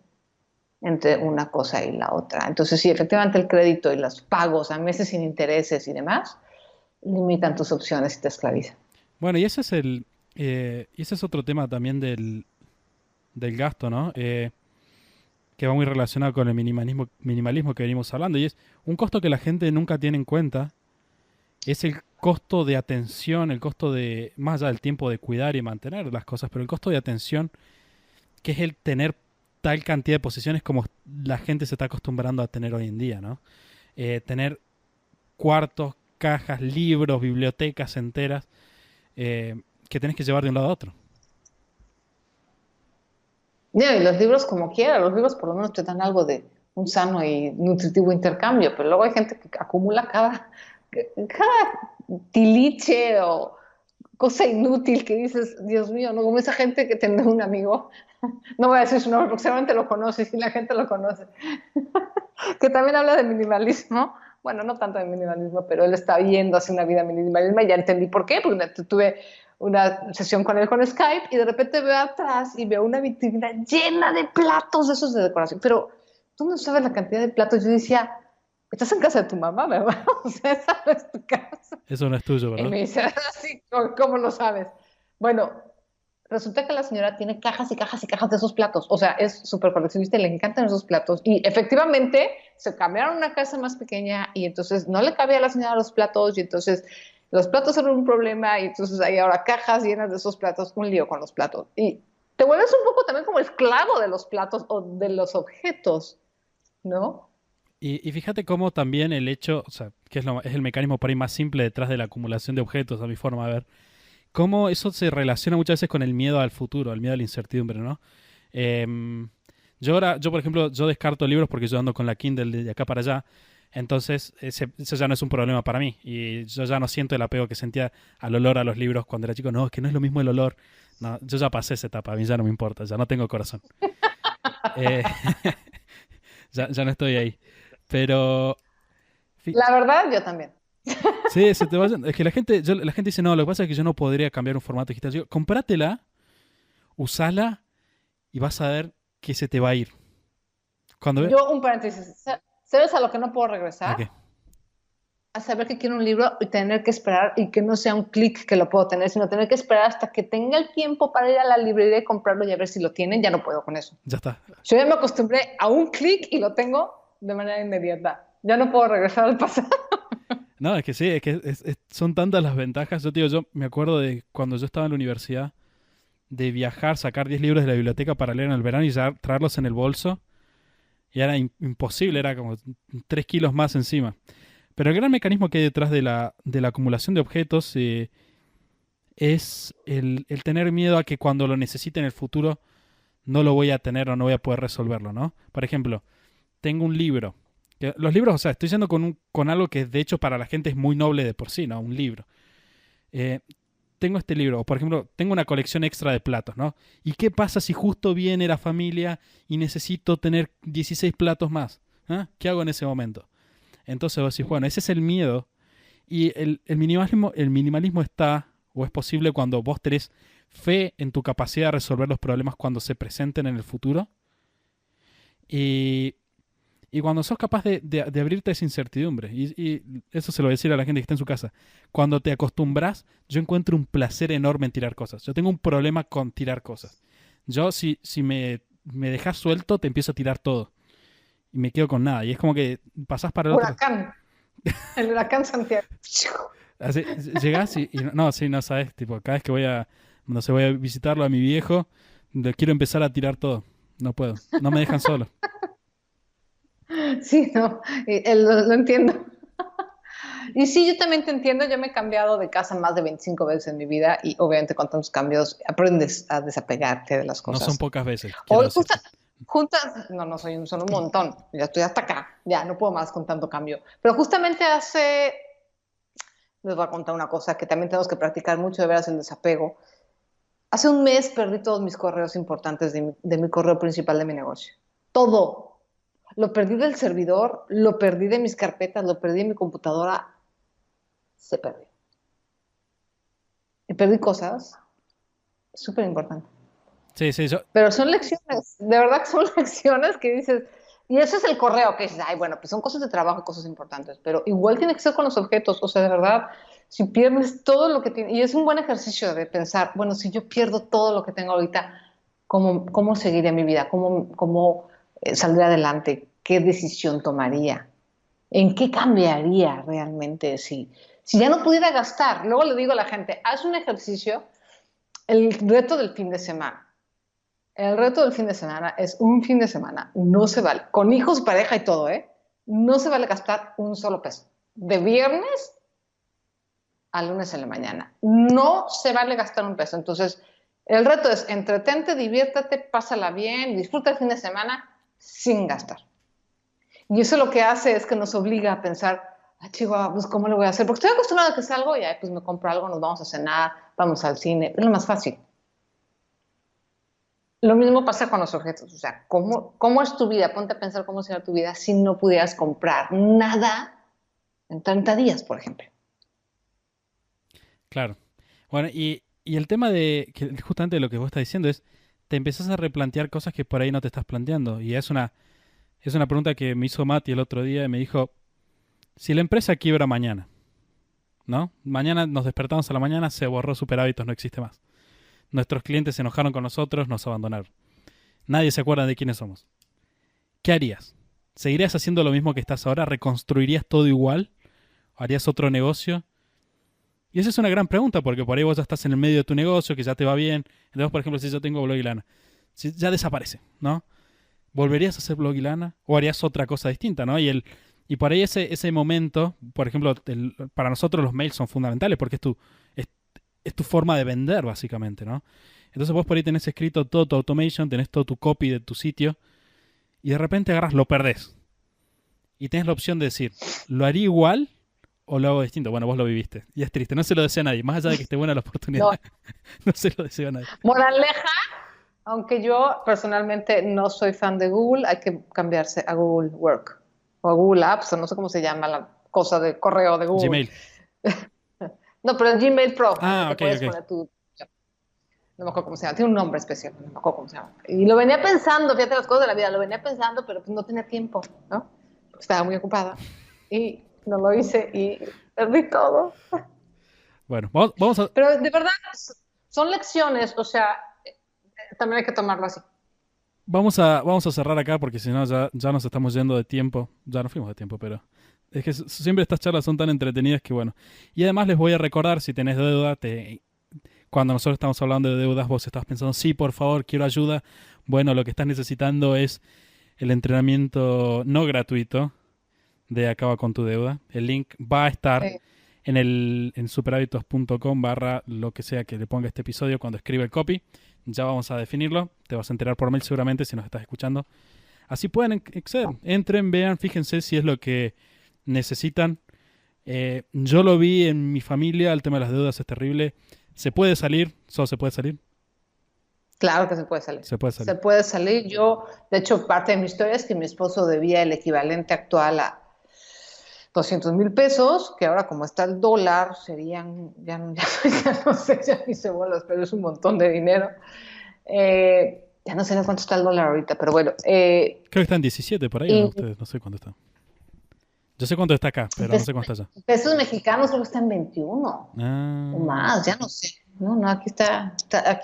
entre una cosa y la otra. Entonces sí, efectivamente el crédito y los pagos a meses sin intereses y demás limitan tus opciones y te esclavizan. Bueno, y ese es otro tema también del gasto, ¿no? Que va muy relacionado con el minimalismo que venimos hablando, y es un costo que la gente nunca tiene en cuenta, es el costo de atención, el costo de, más allá del tiempo de cuidar y mantener las cosas, pero el costo de atención, que es el tener tal cantidad de posesiones como la gente se está acostumbrando a tener hoy en día, ¿no? Tener cuartos, cajas, libros, bibliotecas enteras, que tenés que llevar de un lado a otro. Y los libros como quiera, los libros por lo menos te dan algo de un sano y nutritivo intercambio, pero luego hay gente que acumula cada tiliche o cosa inútil que dices, Dios mío, no como esa gente que tengo un amigo, no voy a decir su nombre porque seguramente lo conoces y la gente lo conoce, que también habla de minimalismo, bueno, no tanto de minimalismo, pero él está yendo hacia una vida minimalista y ya entendí por qué, porque tuve una sesión con él con Skype y de repente veo atrás y veo una vitrina llena de platos de esos de decoración, pero tú no sabes la cantidad de platos. Yo decía, estás en casa de tu mamá, ¿verdad? O sea, esa no es tu casa. Eso no es tuyo, Y ¿verdad? me dice, así, ¿cómo lo sabes? Bueno, resulta que la señora tiene cajas y cajas y cajas de esos platos. O sea, es súper coleccionista y le encantan esos platos. Y efectivamente se cambiaron a una casa más pequeña y entonces no le cabía a la señora los platos y entonces los platos eran un problema y entonces hay ahora cajas llenas de esos platos, un lío con los platos. Y te vuelves un poco también como esclavo de los platos o de los objetos, ¿no? Y fíjate cómo también el hecho, o sea, que es el mecanismo por ahí más simple detrás de la acumulación de objetos, a mi forma de ver, cómo eso se relaciona muchas veces con el miedo al futuro, el miedo a la incertidumbre, ¿no? Em, yo por ejemplo, yo descarto libros porque yo ando con la Kindle de acá para allá, entonces eso ya no es un problema para mí y yo ya no siento el apego que sentía al olor a los libros cuando era chico. No, es que no es lo mismo el olor. No, yo ya pasé esa etapa, a mí ya no me importa, ya no tengo corazón. Eh, ya no estoy ahí. Pero fi- La verdad, yo también. sí, se te vayan. Es que la gente dice, no, lo que pasa es que yo no podría cambiar un formato digital. Yo, comprátela, usala y vas a ver que se te va a ir. Cuando ve... Yo, un paréntesis, ¿sabes a lo que no puedo ¿A regresar? qué? A saber que quiero un libro y tener que esperar y que no sea un clic que lo puedo tener, sino tener que esperar hasta que tenga el tiempo para ir a la librería y comprarlo y a ver si lo tienen. Ya no puedo con eso. Ya está. Yo ya me acostumbré a un clic y lo tengo de manera inmediata. Ya no puedo regresar al pasado. No, es que sí, es que son tantas las ventajas. Yo te digo, yo me acuerdo de cuando yo estaba en la universidad, de viajar, sacar 10 libros de la biblioteca para leer en el verano y ya traerlos en el bolso. Y era imposible, era como 3 kilos más encima. Pero el gran mecanismo que hay detrás de la acumulación de objetos es el tener miedo a que cuando lo necesite en el futuro no lo voy a tener o no voy a poder resolverlo, ¿no? Por ejemplo, tengo un libro. Los libros, o sea, estoy yendo con algo que de hecho para la gente es muy noble de por sí, ¿no? Un libro. Eh, tengo este libro, o por ejemplo, tengo una colección extra de platos, ¿no? ¿Y qué pasa si justo viene la familia y necesito tener 16 platos más? ¿Ah? ¿Qué hago en ese momento? Entonces vos decís, bueno, ese es el miedo. Y el minimalismo está, o es posible cuando vos tenés fe en tu capacidad de resolver los problemas cuando se presenten en el futuro. Y, y cuando sos capaz de abrirte a esa incertidumbre. Y eso se lo voy a decir a la gente que está en su casa. Cuando te acostumbras, yo encuentro un placer enorme en tirar cosas. Yo tengo un problema con tirar cosas. Yo, si me dejas suelto, te empiezo a tirar todo. Y me quedo con nada. Y es como que pasás para el otro. Huracán. El huracán Santiago. Así, llegás no, sí, no sabes, tipo, cada vez que no sé, voy a visitarlo a mi viejo, quiero empezar a tirar todo. No puedo, no me dejan solo. Sí, no, lo entiendo. Y sí, yo también te entiendo, yo me he cambiado de casa más de 25 veces en mi vida y obviamente con tantos cambios aprendes a desapegarte de las No son cosas. pocas veces, quiero Hoy decirte. juntas, no, no soy son un montón, ya estoy hasta acá, ya no puedo más con tanto cambio. Pero justamente les voy a contar una cosa que también tenemos que practicar mucho de veras el desapego. Hace un mes perdí todos mis correos importantes de mi correo principal de mi negocio. Todo. Lo perdí del servidor, lo perdí de mis carpetas, lo perdí de mi computadora, se perdió. Y perdí cosas súper importantes. Sí, sí, Pero son lecciones, de verdad que son lecciones que dices, y eso es el correo, que dices, ay, bueno, pues son cosas de trabajo, cosas importantes, pero igual tiene que ser con los objetos, o sea, de verdad, si pierdes todo lo que tienes, y es un buen ejercicio de pensar, bueno, si yo pierdo todo lo que tengo ahorita, ¿cómo seguiría mi vida? ¿Cómo saldría adelante? ¿Qué decisión tomaría? ¿En qué cambiaría realmente si ya no pudiera gastar? Luego le digo a la gente, haz un ejercicio, el reto del fin de semana. El reto del fin de semana es un fin de semana, no se vale, con hijos, pareja y todo, ¿eh? No se vale gastar un solo peso. De viernes a lunes en la mañana. No se vale gastar un peso. Entonces, el reto es entretente, diviértate, pásala bien, disfruta el fin de semana sin gastar. Y eso lo que hace es que nos obliga a pensar, ah, Chihuahua, pues ¿cómo lo voy a hacer? Porque estoy acostumbrada a que salgo y pues me compro algo, nos vamos a cenar, vamos al cine, es lo más fácil. Lo mismo pasa con los objetos, o sea, ¿cómo es tu vida? Ponte a pensar cómo será tu vida si no pudieras comprar nada en 30 días, por ejemplo. claro. Bueno, y el tema de, que justamente lo que vos estás diciendo es, te empezás a replantear cosas que por ahí no te estás planteando. Y es una pregunta que me hizo Mati el otro día y me dijo, si la empresa quiebra mañana, ¿no? Mañana nos despertamos a la mañana, se borró Superhábitos, no existe más. Nuestros clientes se enojaron con nosotros, nos abandonaron. Nadie se acuerda de quiénes somos. ¿Qué harías? ¿Seguirías haciendo lo mismo que estás ahora? ¿Reconstruirías todo igual? ¿O harías otro negocio? Y esa es una gran pregunta, porque por ahí vos ya estás en el medio de tu negocio, que ya te va bien. Entonces, por ejemplo, si yo tengo Blog y Lana, si ya desaparece, ¿no? ¿Volverías a hacer Blog y Lana? ¿O harías otra cosa distinta, ¿no? Y por ahí ese momento, por ejemplo, para nosotros los mails son fundamentales, porque es tu forma de vender, básicamente, ¿no? Entonces vos por ahí tenés escrito todo tu automation, tenés todo tu copy de tu sitio, y de repente agarras, lo perdés. Y tenés la opción de decir, ¿lo haría igual o lo hago distinto? Bueno, vos lo viviste. Y es triste, no se lo desea a nadie. Más allá de que esté buena la oportunidad, No. no se lo deseo a nadie. Moraleja, aunque yo personalmente no soy fan de Google, hay que cambiarse a Google Work o a Google Apps, o no sé cómo se llama la cosa de correo de Google. Gmail. No, pero el Gmail Pro, Ah, que puedes ok. poner tu... No me acuerdo cómo se llama, tiene un nombre especial, no me acuerdo cómo se llama. Y lo venía pensando, fíjate las cosas de la vida, lo venía pensando, pero pues no tenía tiempo, ¿no? Porque estaba muy ocupada y no lo hice y perdí todo. Bueno, vamos a... Pero de verdad, son lecciones, o sea, también hay que tomarlo así. Vamos a cerrar acá porque si no ya nos estamos yendo de tiempo. Ya nos fuimos de tiempo, pero es que siempre estas charlas son tan entretenidas que bueno. Y además les voy a recordar, si tenés deuda, cuando nosotros estamos hablando de deudas, vos estás pensando, sí, por favor, quiero ayuda. Bueno, lo que estás necesitando es el entrenamiento no gratuito de Acaba con tu deuda. El link va a estar en superhábitos.com / lo que sea que le ponga este episodio cuando escribe el copy. Ya vamos a definirlo. Te vas a enterar por mail seguramente si nos estás escuchando. Así pueden acceder. Entren, vean, fíjense si es lo que necesitan. Yo lo vi en mi familia. El tema de las deudas es terrible. ¿Se puede salir? ¿Solo se puede salir? Claro que se puede salir. Se puede salir. Se puede salir. Yo, de hecho, parte de mi historia es que mi esposo debía el equivalente actual a 200,000 pesos, que ahora como está el dólar serían, ya no sé, ya ni se bolas, pero es un montón de dinero. Ya no sé ni cuánto está el dólar ahorita, pero bueno. Creo que está en 17 por ahí, ¿o no? Ustedes, no sé cuánto está. Yo sé cuánto está acá, pero no sé cuánto está allá. Pesos mexicanos creo que están 21 o más, ya no sé. No, aquí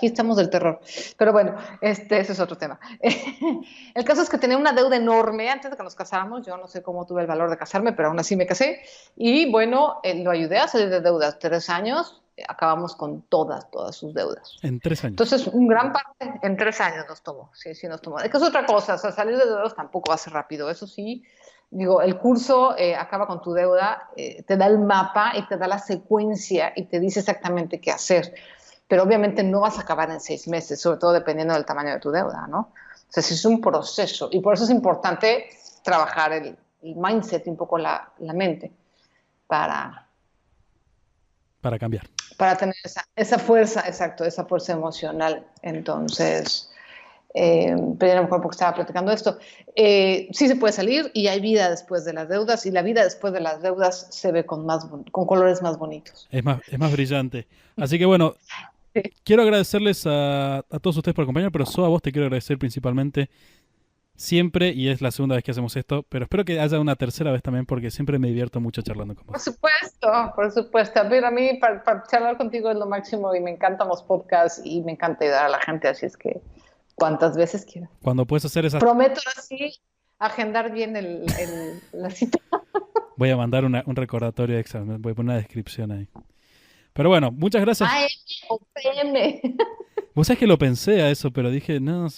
estamos del terror. Pero bueno, ese es otro tema. El caso es que tenía una deuda enorme antes de que nos casáramos. Yo no sé cómo tuve el valor de casarme, pero aún así me casé. Y bueno, lo ayudé a salir de deudas. 3 años, acabamos con todas sus deudas. En 3 años. Entonces, gran parte, en 3 años nos tomó. Sí, nos tomó. Es que es otra cosa, o sea, salir de deudas tampoco va a ser rápido, eso sí. Digo, el curso Acaba con tu deuda, te da el mapa y te da la secuencia y te dice exactamente qué hacer. Pero obviamente no vas a acabar en 6 meses, sobre todo dependiendo del tamaño de tu deuda, ¿no? O sea, es un proceso y por eso es importante trabajar el mindset y un poco la mente para cambiar. Para tener esa fuerza, exacto, esa fuerza emocional. Entonces... pero ya no me acuerdo porque estaba platicando esto. Sí se puede salir y hay vida después de las deudas y la vida después de las deudas se ve con colores más bonitos. Es más brillante. Así que bueno, sí. Quiero agradecerles a todos ustedes por acompañarme, pero a vos te quiero agradecer principalmente siempre, y es la segunda vez que hacemos esto, pero espero que haya una tercera vez también porque siempre me divierto mucho charlando con vos. Por supuesto. Pero a mí para charlar contigo es lo máximo y me encantan los podcasts y me encanta ayudar a la gente, así es que cuantas veces quieras. Cuando puedes hacer esas... Prometo así agendar bien la cita. Voy a mandar un recordatorio extra, voy a poner una descripción ahí. Pero bueno, muchas gracias. AM o PM. Vos sabés que lo pensé a eso, pero dije, no,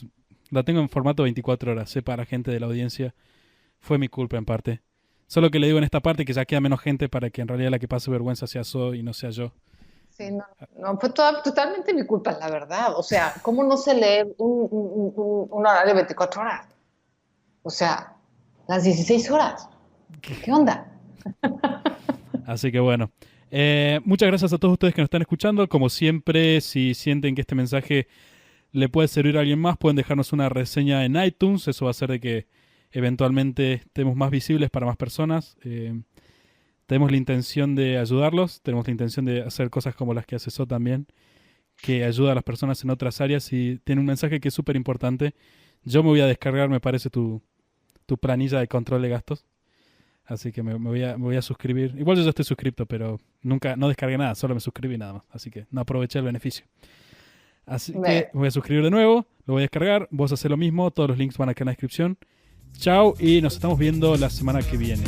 la tengo en formato 24 horas, sé para gente de la audiencia. Fue mi culpa en parte. Solo que le digo en esta parte que ya queda menos gente para que en realidad la que pase vergüenza sea So y no sea yo. Sí, no fue totalmente mi culpa, la verdad. O sea, ¿cómo no se lee un horario de 24 horas? O sea, las 16 horas. ¿Qué onda? Así que bueno. Muchas gracias a todos ustedes que nos están escuchando. Como siempre, si sienten que este mensaje le puede servir a alguien más, pueden dejarnos una reseña en iTunes. Eso va a hacer de que eventualmente estemos más visibles para más personas. Tenemos la intención de ayudarlos, tenemos la intención de hacer cosas como las que hace So también, que ayuda a las personas en otras áreas y tiene un mensaje que es súper importante. Yo me voy a descargar, me parece, tu planilla de control de gastos. Así que me voy a suscribir. Igual yo ya estoy suscripto, pero no descargué nada, solo me suscribí nada más. Así que no aproveché el beneficio. Así que me voy a suscribir de nuevo, lo voy a descargar, vos hacés lo mismo, todos los links van a quedar en la descripción. Chao y nos estamos viendo la semana que viene.